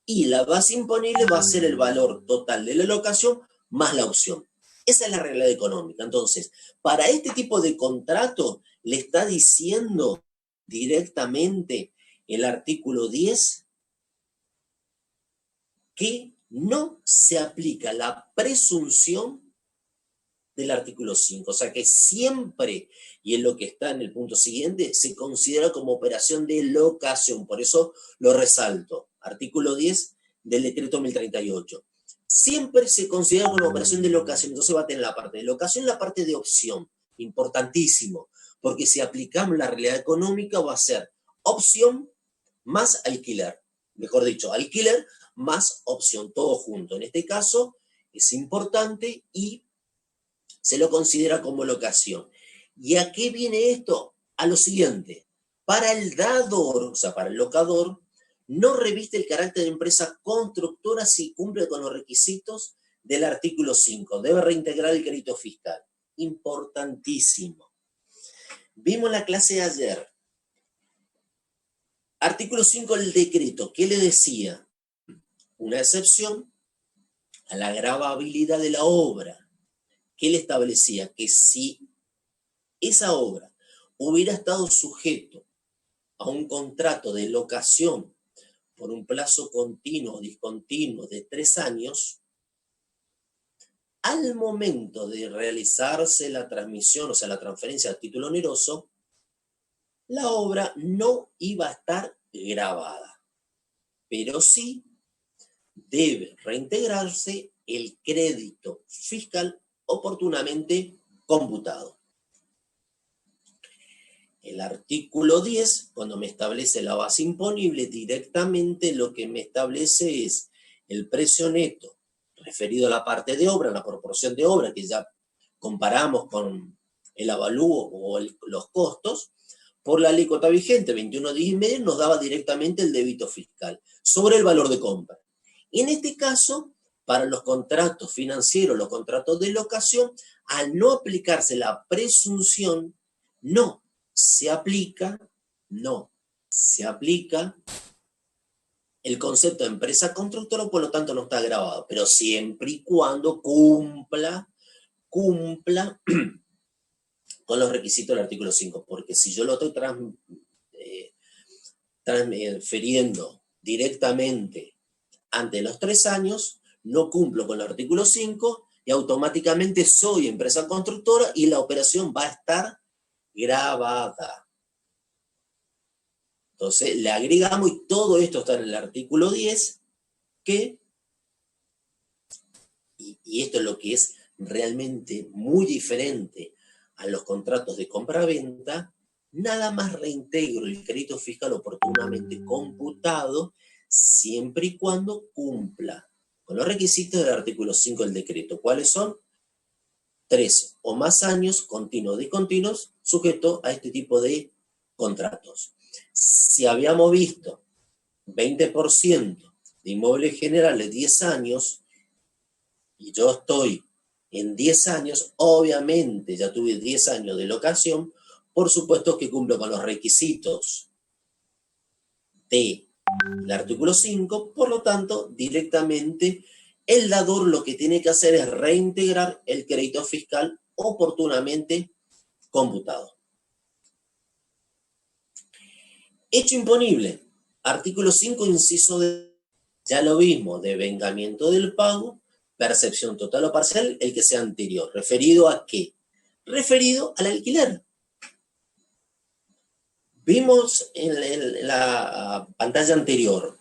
S1: Y la base imponible va a ser el valor total de la locación más la opción. Esa es la realidad económica. Entonces, para este tipo de contrato, le está diciendo directamente el artículo 10 que no se aplica la presunción del artículo 5. O sea que siempre, y es lo que está en el punto siguiente, se considera como operación de locación. Por eso lo resalto. Artículo 10 del decreto 1038. Siempre se considera como operación de locación. Entonces va a tener la parte de locación y la parte de opción. Importantísimo. Porque si aplicamos la realidad económica va a ser opción más alquiler. Mejor dicho, alquiler más opción. Todo junto. En este caso es importante y se lo considera como locación. ¿Y a qué viene esto? A lo siguiente. Para el dador, o sea, para el locador, no reviste el carácter de empresa constructora si cumple con los requisitos del artículo 5. Debe reintegrar el crédito fiscal. Importantísimo. Vimos la clase de ayer. Artículo 5 del decreto. ¿Qué le decía? Una excepción a la gravabilidad de la obra, que él establecía que si esa obra hubiera estado sujeto a un contrato de locación por un plazo continuo o discontinuo de 3 años, al momento de realizarse la transmisión, o sea, la transferencia a título oneroso, la obra no iba a estar grabada, pero sí debe reintegrarse el crédito fiscal oportunamente computado. El artículo 10, cuando me establece la base imponible, directamente lo que me establece es el precio neto referido a la parte de obra, la proporción de obra que ya comparamos con el avalúo o los costos, por la alícuota vigente, 21,10 nos daba directamente el débito fiscal sobre el valor de compra. Y en este caso, para los contratos financieros, los contratos de locación, al no aplicarse la presunción, no se aplica el concepto de empresa constructora, por lo tanto no está grabado, pero siempre y cuando cumpla con los requisitos del artículo 5, porque si yo lo estoy transfiriendo directamente ante los 3 años, no cumplo con el artículo 5 y automáticamente soy empresa constructora y la operación va a estar grabada. Entonces le agregamos, y todo esto está en el artículo 10, y esto es lo que es realmente muy diferente a los contratos de compra-venta, nada más reintegro el crédito fiscal oportunamente computado siempre y cuando cumpla con los requisitos del artículo 5 del decreto. ¿Cuáles son? 3 o más años continuos y discontinuos sujeto a este tipo de contratos. Si habíamos visto 20% de inmuebles generales 10 años, y yo estoy en 10 años, obviamente ya tuve 10 años de locación, por supuesto que cumplo con los requisitos del artículo 5, por lo tanto, directamente el dador lo que tiene que hacer es reintegrar el crédito fiscal oportunamente computado. Hecho imponible, artículo 5, inciso de, ya lo mismo, devengamiento del pago, percepción total o parcial, el que sea anterior. ¿Referido a qué? Referido al alquiler. Vimos en la pantalla anterior,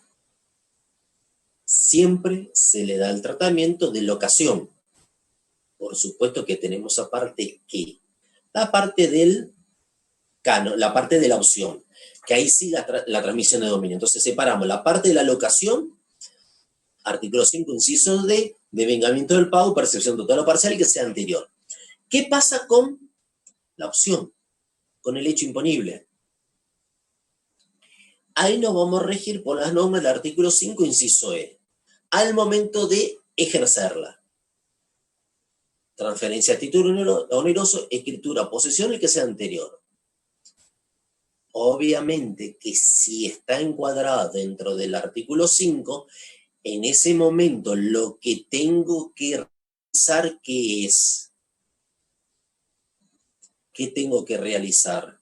S1: siempre se le da el tratamiento de locación. Por supuesto que tenemos aparte ¿qué? La parte del canon, la parte de la opción, que ahí sí la transmisión de dominio. Entonces separamos la parte de la locación, artículo 5, inciso D, devengamiento del pago, percepción total o parcial y que sea anterior. ¿Qué pasa con la opción? Con el hecho imponible. Ahí nos vamos a regir por las normas del artículo 5, inciso E, al momento de ejercerla. Transferencia a título oneroso, escritura, posesión, el que sea anterior. Obviamente que si está encuadrada dentro del artículo 5, en ese momento lo que tengo que realizar, ¿qué es? ¿Qué tengo que realizar?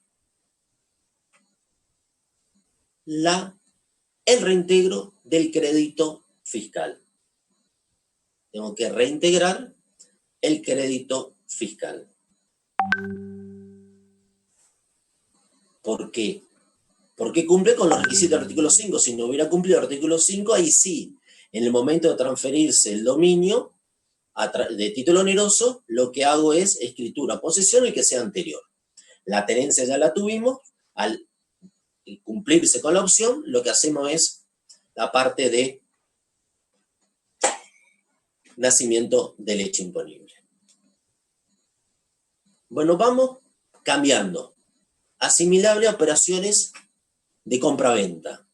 S1: El reintegro del crédito fiscal. Tengo que reintegrar el crédito fiscal. ¿Por qué? Porque cumple con los requisitos del artículo 5. Si no hubiera cumplido el artículo 5, ahí sí, en el momento de transferirse el dominio de título oneroso, lo que hago es escritura, posesión y que sea anterior. La tenencia ya la tuvimos, al cumplirse con la opción, lo que hacemos es la parte de nacimiento del hecho imponible. Bueno, vamos cambiando. Asimilable a operaciones de compra-venta.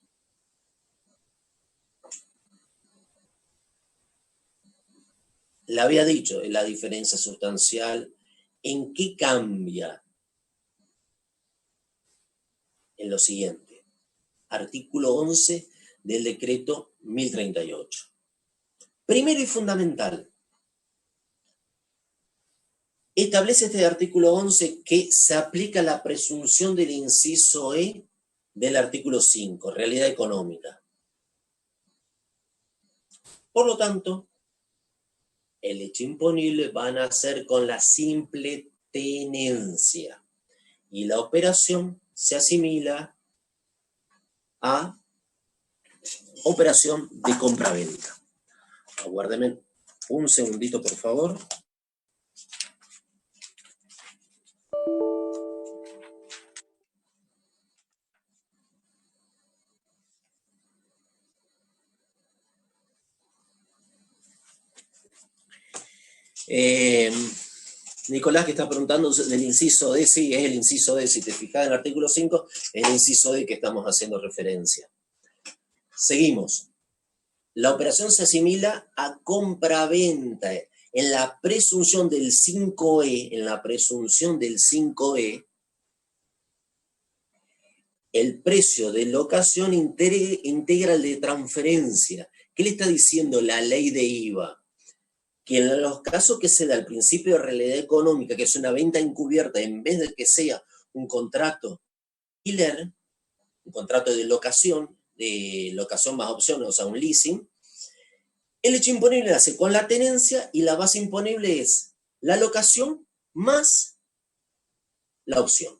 S1: Le había dicho, la diferencia sustancial, ¿en qué cambia? En lo siguiente. Artículo 11 del decreto 1038. Primero y fundamental, establece este artículo 11 que se aplica la presunción del inciso E del artículo 5, realidad económica. Por lo tanto, el hecho imponible va a nacer con la simple tenencia y la operación se asimila a operación de compra-venta. Aguárdeme un segundito, por favor. Nicolás, que está preguntando del inciso D, sí, es el inciso D. Si te fijas en el artículo 5, es el inciso D que estamos haciendo referencia. Seguimos. La operación se asimila a compra-venta. En la presunción del 5E, el precio de locación integra el de transferencia. ¿Qué le está diciendo la ley de IVA? Que en los casos que se da el principio de realidad económica, que es una venta encubierta, en vez de que sea un contrato alquiler, un contrato de locación más opciones, o sea, un leasing, el hecho imponible nace con la tenencia y la base imponible es la locación más la opción.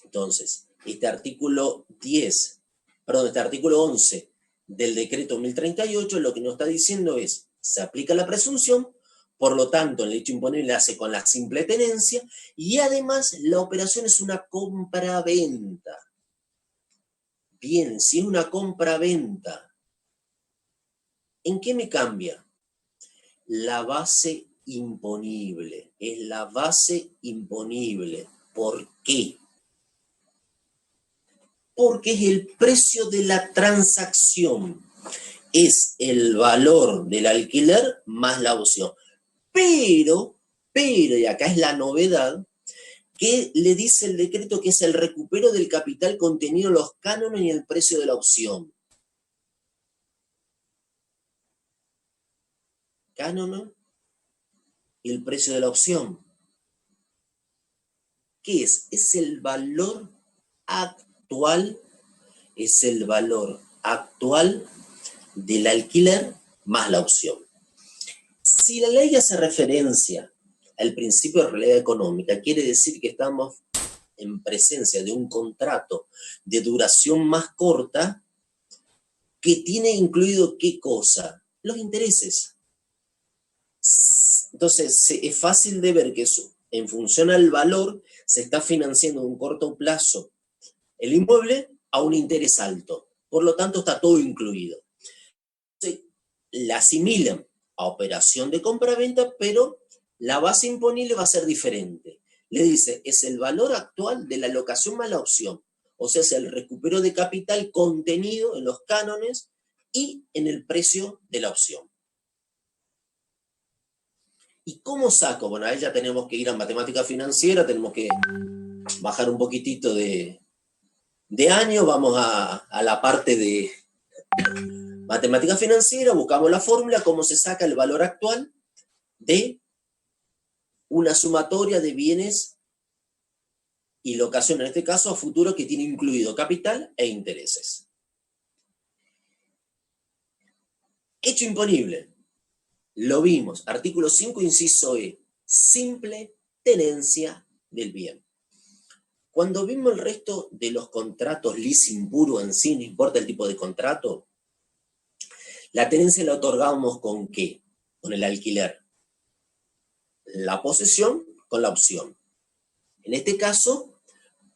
S1: Entonces, este artículo 11 del decreto 1038 lo que nos está diciendo es, se aplica la presunción, por lo tanto el hecho imponible hace con la simple tenencia y además la operación es una compra-venta. Bien, si es una compra-venta, ¿en qué me cambia? La base imponible, es la base imponible. ¿Por qué? Porque es el precio de la transacción, es el valor del alquiler más la opción. Pero, y acá es la novedad, que le dice el decreto que es el recupero del capital contenido en los cánones y el precio de la opción. Cánones y el precio de la opción. ¿Qué es? Es el valor actual, del alquiler más la opción. Si la ley hace referencia al principio de realidad económica, quiere decir que estamos en presencia de un contrato de duración más corta que tiene incluido ¿qué cosa? Los intereses. Entonces, es fácil de ver que eso, en función al valor, se está financiando en un corto plazo el inmueble a un interés alto. Por lo tanto, está todo incluido. Entonces, la asimilan a operación de compra-venta, pero la base imponible va a ser diferente. Le dice, es el valor actual de la locación más la opción. O sea, es el recupero de capital contenido en los cánones y en el precio de la opción. ¿Y cómo saco? Bueno, ahí ya tenemos que ir a matemática financiera, tenemos que bajar un poquitito de año, vamos a la parte de matemática financiera, buscamos la fórmula, cómo se saca el valor actual de una sumatoria de bienes y locación, en este caso a futuro, que tiene incluido capital e intereses. Hecho imponible. Lo vimos, artículo 5, inciso E, simple tenencia del bien. Cuando vimos el resto de los contratos leasing puro en sí, no importa el tipo de contrato, la tenencia la otorgamos ¿con qué? Con el alquiler. La posesión con la opción. En este caso,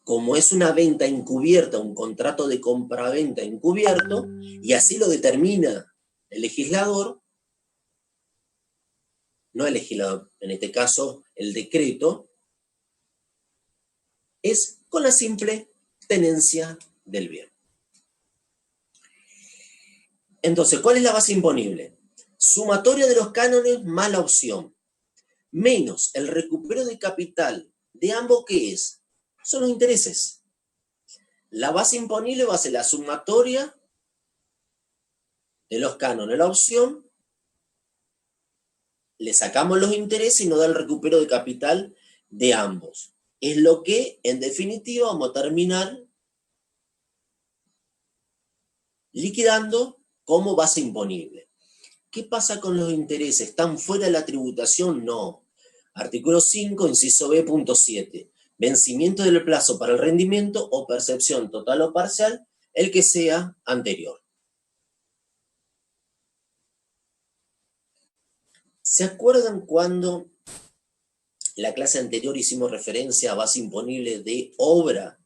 S1: como es una venta encubierta, un contrato de compra-venta encubierto, y así lo determina el legislador, no el legislador, en este caso el decreto, es con la simple tenencia del bien. Entonces, ¿cuál es la base imponible? Sumatoria de los cánones más la opción, menos el recupero de capital de ambos, ¿qué es? Son los intereses. La base imponible va a ser la sumatoria de los cánones, la opción, le sacamos los intereses y nos da el recupero de capital de ambos. Es lo que, en definitiva, vamos a terminar liquidando como base imponible. ¿Qué pasa con los intereses? ¿Están fuera de la tributación? No. Artículo 5, inciso B, punto 7. Vencimiento del plazo para el rendimiento o percepción total o parcial, el que sea anterior. ¿Se acuerdan cuando la clase anterior hicimos referencia a base imponible de obra?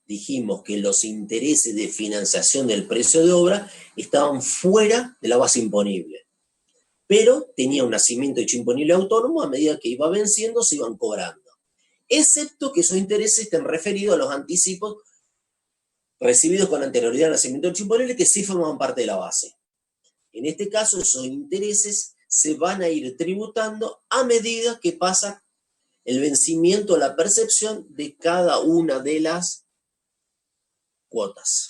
S1: Dijimos que los intereses de financiación del precio de obra estaban fuera de la base imponible, pero tenía un nacimiento hecho imponible autónomo. A medida que iba venciendo se iban cobrando, excepto que esos intereses estén referidos a los anticipos recibidos con anterioridad al nacimiento hecho imponible, que sí formaban parte de la base. En este caso, esos intereses se van a ir tributando a medida que pasa el vencimiento o la percepción de cada una de las cuotas.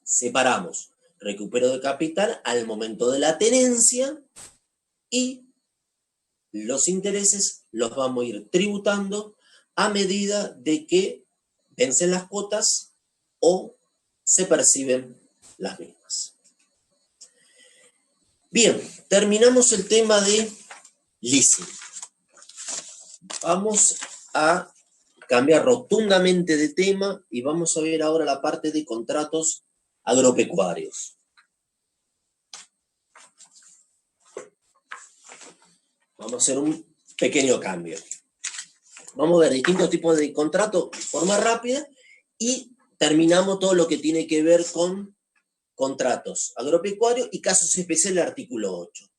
S1: Separamos recupero de capital al momento de la tenencia y los intereses los vamos a ir tributando a medida de que vencen las cuotas o se perciben las mismas. Bien, terminamos el tema de leasing. Vamos a cambiar rotundamente de tema y vamos a ver ahora la parte de contratos agropecuarios. Vamos a hacer un pequeño cambio. Vamos a ver distintos tipos de contratos de forma rápida y terminamos todo lo que tiene que ver con contratos agropecuarios y casos especiales del artículo 8.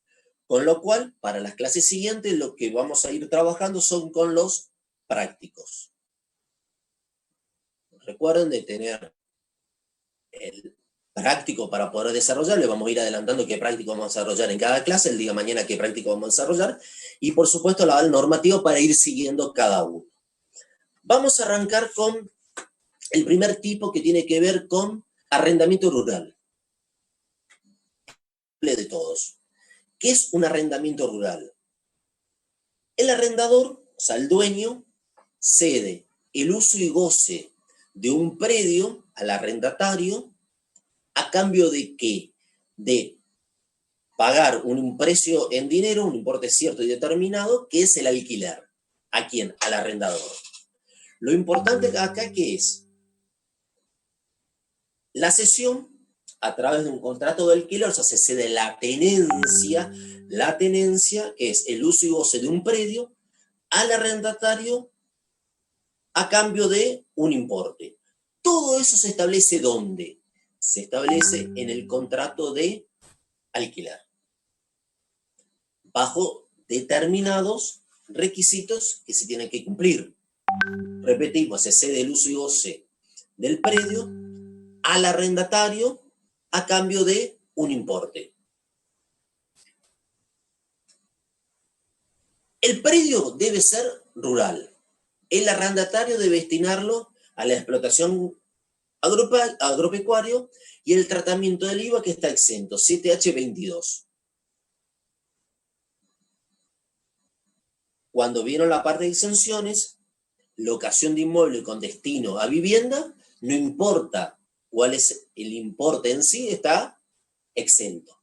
S1: Con lo cual, para las clases siguientes, lo que vamos a ir trabajando son con los prácticos. Recuerden de tener el práctico para poder desarrollar. Le vamos a ir adelantando qué práctico vamos a desarrollar en cada clase, el día de mañana qué práctico vamos a desarrollar, y por supuesto la normativa para ir siguiendo cada uno. Vamos a arrancar con el primer tipo, que tiene que ver con arrendamiento rural. De todos. ¿Qué es un arrendamiento rural? El arrendador, o sea, el dueño, cede el uso y goce de un predio al arrendatario. ¿A cambio de qué? De pagar un precio en dinero, un importe cierto y determinado, que es el alquiler. ¿A quién? Al arrendador. Lo importante acá, ¿qué es? La cesión a través de un contrato de alquiler, o sea, se cede la tenencia, que es el uso y goce de un predio, al arrendatario a cambio de un importe. Todo eso se establece ¿dónde? Se establece en el contrato de alquiler, bajo determinados requisitos que se tienen que cumplir. Repetimos, se cede el uso y goce del predio al arrendatario a cambio de un importe. El predio debe ser rural. El arrendatario debe destinarlo a la explotación agropecuaria y el tratamiento del IVA, que está exento, 7H22. Cuando vieron la parte de exenciones, locación de inmueble con destino a vivienda, no importa cuál es el importe en sí, está exento.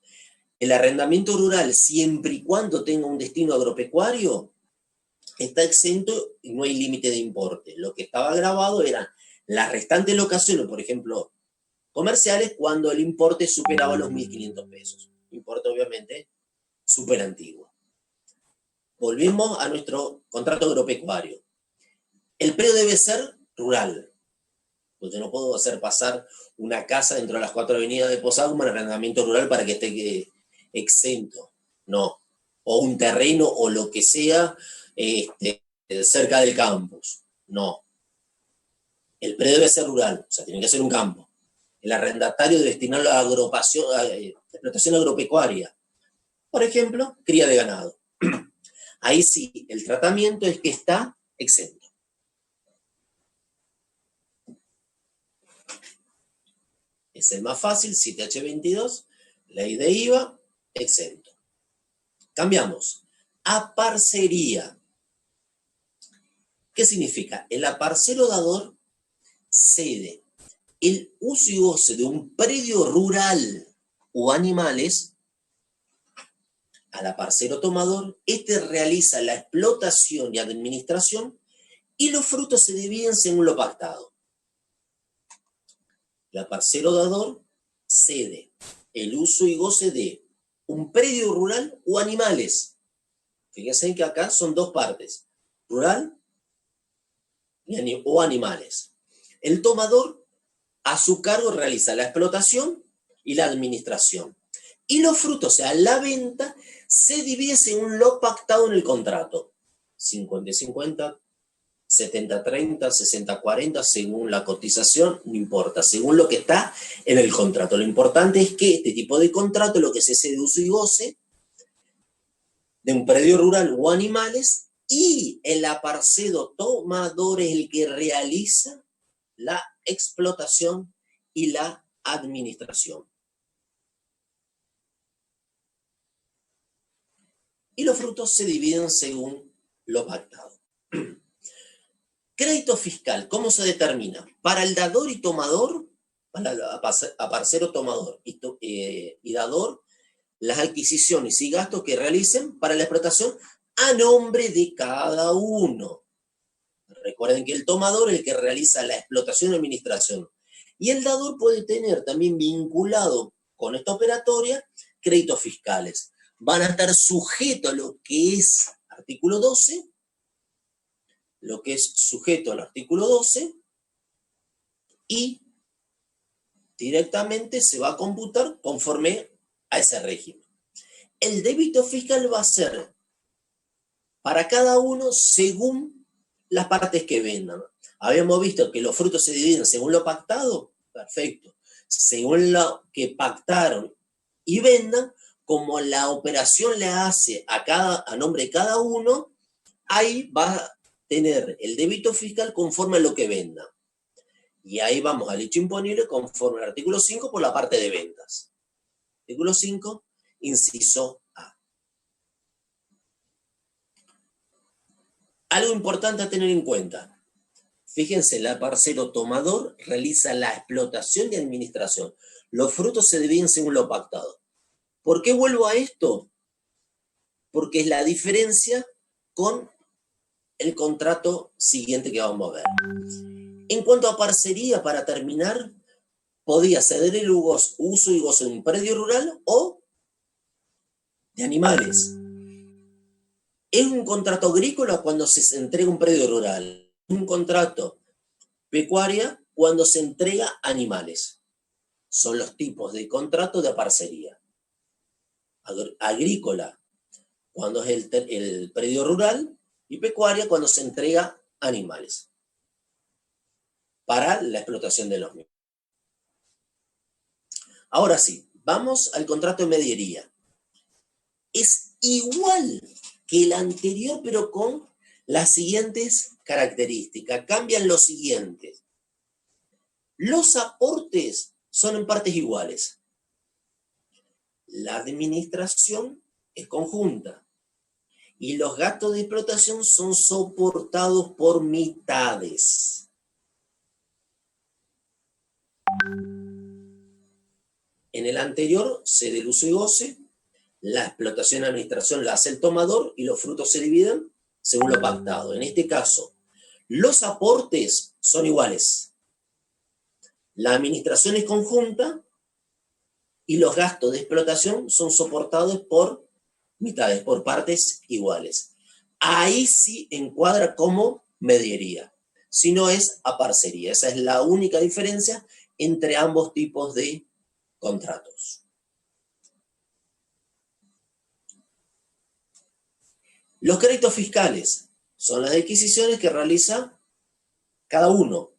S1: El arrendamiento rural, siempre y cuando tenga un destino agropecuario, está exento y no hay límite de importe. Lo que estaba grabado eran las restantes locaciones, por ejemplo, comerciales, cuando el importe superaba los 1.500 pesos. Importe, obviamente, súper antiguo. Volvemos a nuestro contrato agropecuario. El predio debe ser rural, porque no puedo hacer pasar una casa dentro de las 4 avenidas de Posadas como un arrendamiento rural para que esté exento. No. O un terreno o lo que sea cerca del campus. No. El predio debe ser rural, o sea, tiene que ser un campo. El arrendatario debe destinarlo a explotación agropecuaria. Por ejemplo, cría de ganado. Ahí sí, el tratamiento es que está exento. Es el más fácil, 7H22, ley de IVA, exento. Cambiamos a parcería. ¿Qué significa? El aparcero dador cede el uso y goce de un predio rural o animales al aparcero tomador. Este realiza la explotación y administración y los frutos se dividen según lo pactado. El aparcero dador cede el uso y goce de un predio rural o animales. Fíjense que acá son dos partes, rural o animales. El tomador a su cargo realiza la explotación y la administración. Y los frutos, o sea, la venta, se divide según lo pactado en el contrato. 50-50, 70-30, 60-40, según la cotización, no importa, según lo que está en el contrato. Lo importante es que este tipo de contrato, lo que se hace de uso y goce de un predio rural o animales, y el aparcero tomador es el que realiza la explotación y la administración. Y los frutos se dividen según lo pactado. Crédito fiscal, ¿cómo se determina? Para el dador y tomador, para el aparcero tomador y dador, las adquisiciones y gastos que realicen para la explotación a nombre de cada uno. Recuerden que el tomador es el que realiza la explotación y administración. Y el dador puede tener también vinculado con esta operatoria créditos fiscales. Van a estar sujetos a lo que es artículo 12, lo que es sujeto al artículo 12, y directamente se va a computar conforme a ese régimen. El débito fiscal va a ser para cada uno según las partes que vendan. Habíamos visto que los frutos se dividen según lo pactado, perfecto. Según lo que pactaron y vendan, como la operación le hace a nombre de cada uno, ahí va a tener el débito fiscal conforme a lo que venda. Y ahí vamos al hecho imponible conforme al artículo 5 por la parte de ventas. Artículo 5, inciso A. Algo importante a tener en cuenta. Fíjense, el aparcero tomador realiza la explotación y administración. Los frutos se dividen según lo pactado. ¿Por qué vuelvo a esto? Porque es la diferencia con el contrato siguiente que vamos a ver. En cuanto a parcería, para terminar, podía ceder el uso y goce de un predio rural o de animales. Es un contrato agrícola cuando se entrega un predio rural. Es un contrato pecuaria cuando se entrega animales. Son los tipos de contrato de parcería. Agrícola cuando es el predio rural y pecuaria cuando se entrega animales para la explotación de los mismos. Ahora sí, vamos al contrato de mediería. Es igual que el anterior, pero con las siguientes características. Cambian los siguientes. Los aportes son en partes iguales. La administración es conjunta. Y los gastos de explotación son soportados por mitades. En el anterior se del uso y goce, la explotación y administración la hace el tomador y los frutos se dividen según lo pactado. En este caso, los aportes son iguales. La administración es conjunta y los gastos de explotación son soportados por mitades, por partes iguales. Ahí sí encuadra como mediería, si no es a parcería. Esa es la única diferencia entre ambos tipos de contratos. Los créditos fiscales son las adquisiciones que realiza cada uno,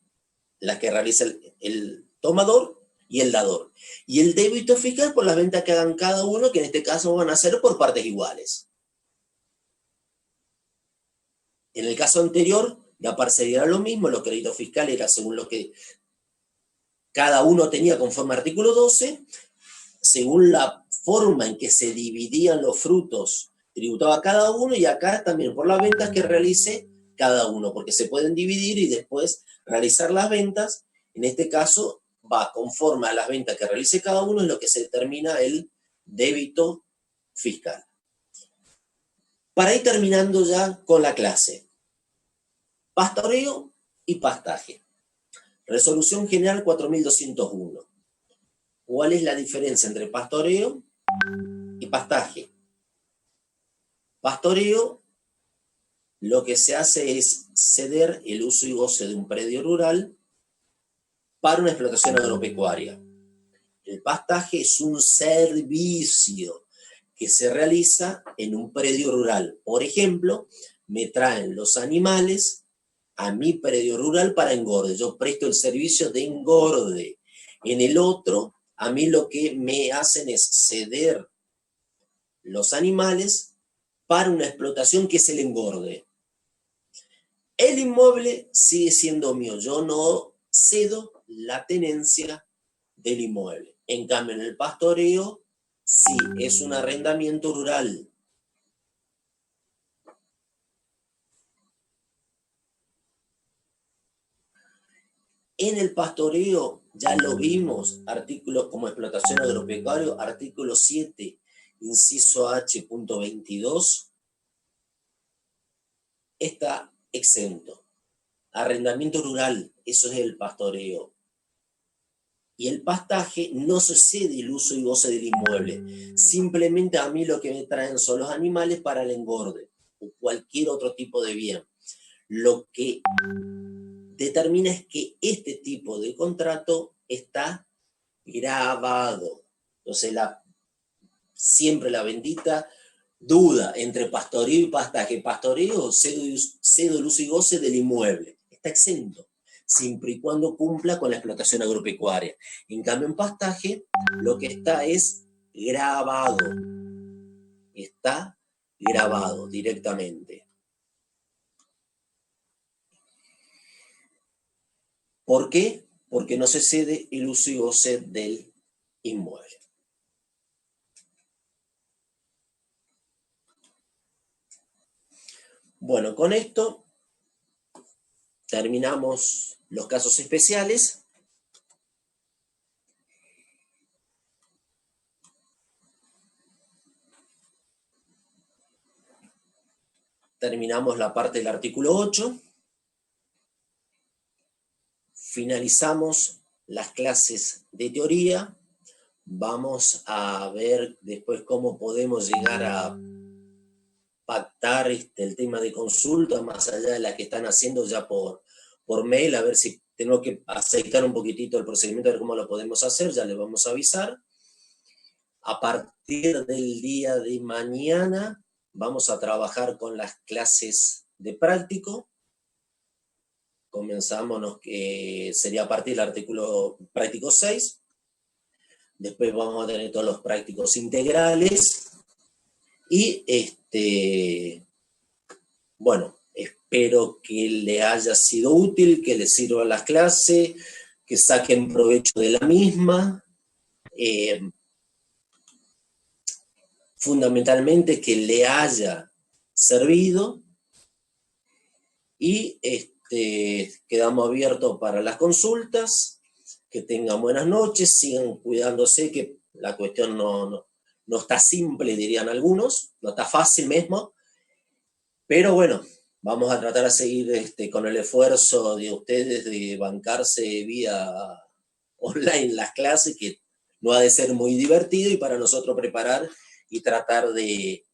S1: las que realiza el tomador y el dador. Y el débito fiscal por las ventas que hagan cada uno, que en este caso van a ser por partes iguales. En el caso anterior, la parcería era lo mismo, los créditos fiscales eran según lo que cada uno tenía conforme al artículo 12, según la forma en que se dividían los frutos tributaba cada uno, y acá también por las ventas que realice cada uno, porque se pueden dividir y después realizar las ventas. En este caso va conforme a las ventas que realice cada uno en lo que se determina el débito fiscal. Para ir terminando ya con la clase, pastoreo y pastaje. Resolución General 4201. ¿Cuál es la diferencia entre pastoreo y pastaje? Pastoreo, lo que se hace es ceder el uso y goce de un predio rural para una explotación agropecuaria. El pastaje es un servicio que se realiza en un predio rural. Por ejemplo, me traen los animales a mi predio rural para engorde. Yo presto el servicio de engorde. En el otro, a mí lo que me hacen es ceder los animales para una explotación que es el engorde. El inmueble sigue siendo mío. Yo no cedo la tenencia del inmueble. En cambio, en el pastoreo, sí, es un arrendamiento rural. En el pastoreo, ya lo vimos, artículos como explotación agropecuaria, artículo 7, inciso H.22, está exento. Arrendamiento rural, eso es el pastoreo. Y el pastaje no se cede el uso y goce del inmueble. Simplemente a mí lo que me traen son los animales para el engorde o cualquier otro tipo de bien. Lo que determina es que este tipo de contrato está grabado. Entonces, siempre la bendita duda entre pastoreo y pastaje. Pastoreo, cedo el uso y goce del inmueble. Está exento, siempre y cuando cumpla con la explotación agropecuaria. En cambio, en pastaje, lo que está es grabado. Está grabado directamente. ¿Por qué? Porque no se cede el uso y goce del inmueble. Bueno, con esto terminamos los casos especiales. Terminamos la parte del artículo 8. Finalizamos las clases de teoría. Vamos a ver después cómo podemos llegar a pactar el tema de consulta, más allá de la que están haciendo ya por mail, a ver si tengo que aceitar un poquitito el procedimiento, a ver cómo lo podemos hacer, ya les vamos a avisar. A partir del día de mañana vamos a trabajar con las clases de práctico. Comenzamos, que sería a partir del artículo práctico 6. Después vamos a tener todos los prácticos integrales. Y bueno, espero que le haya sido útil, que les sirva la clase, que saquen provecho de la misma. Fundamentalmente que le haya servido. Y quedamos abiertos para las consultas. Que tengan buenas noches, sigan cuidándose, que la cuestión no está simple, dirían algunos, no está fácil mismo, pero bueno, vamos a tratar de seguir con el esfuerzo de ustedes de bancarse vía online las clases, que no ha de ser muy divertido, y para nosotros preparar y tratar de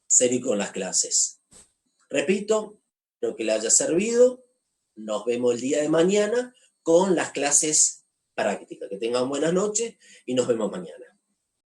S1: seguir con las clases. Repito, espero que les haya servido. Nos vemos el día de mañana con las clases prácticas. Que tengan buenas noches y nos vemos mañana.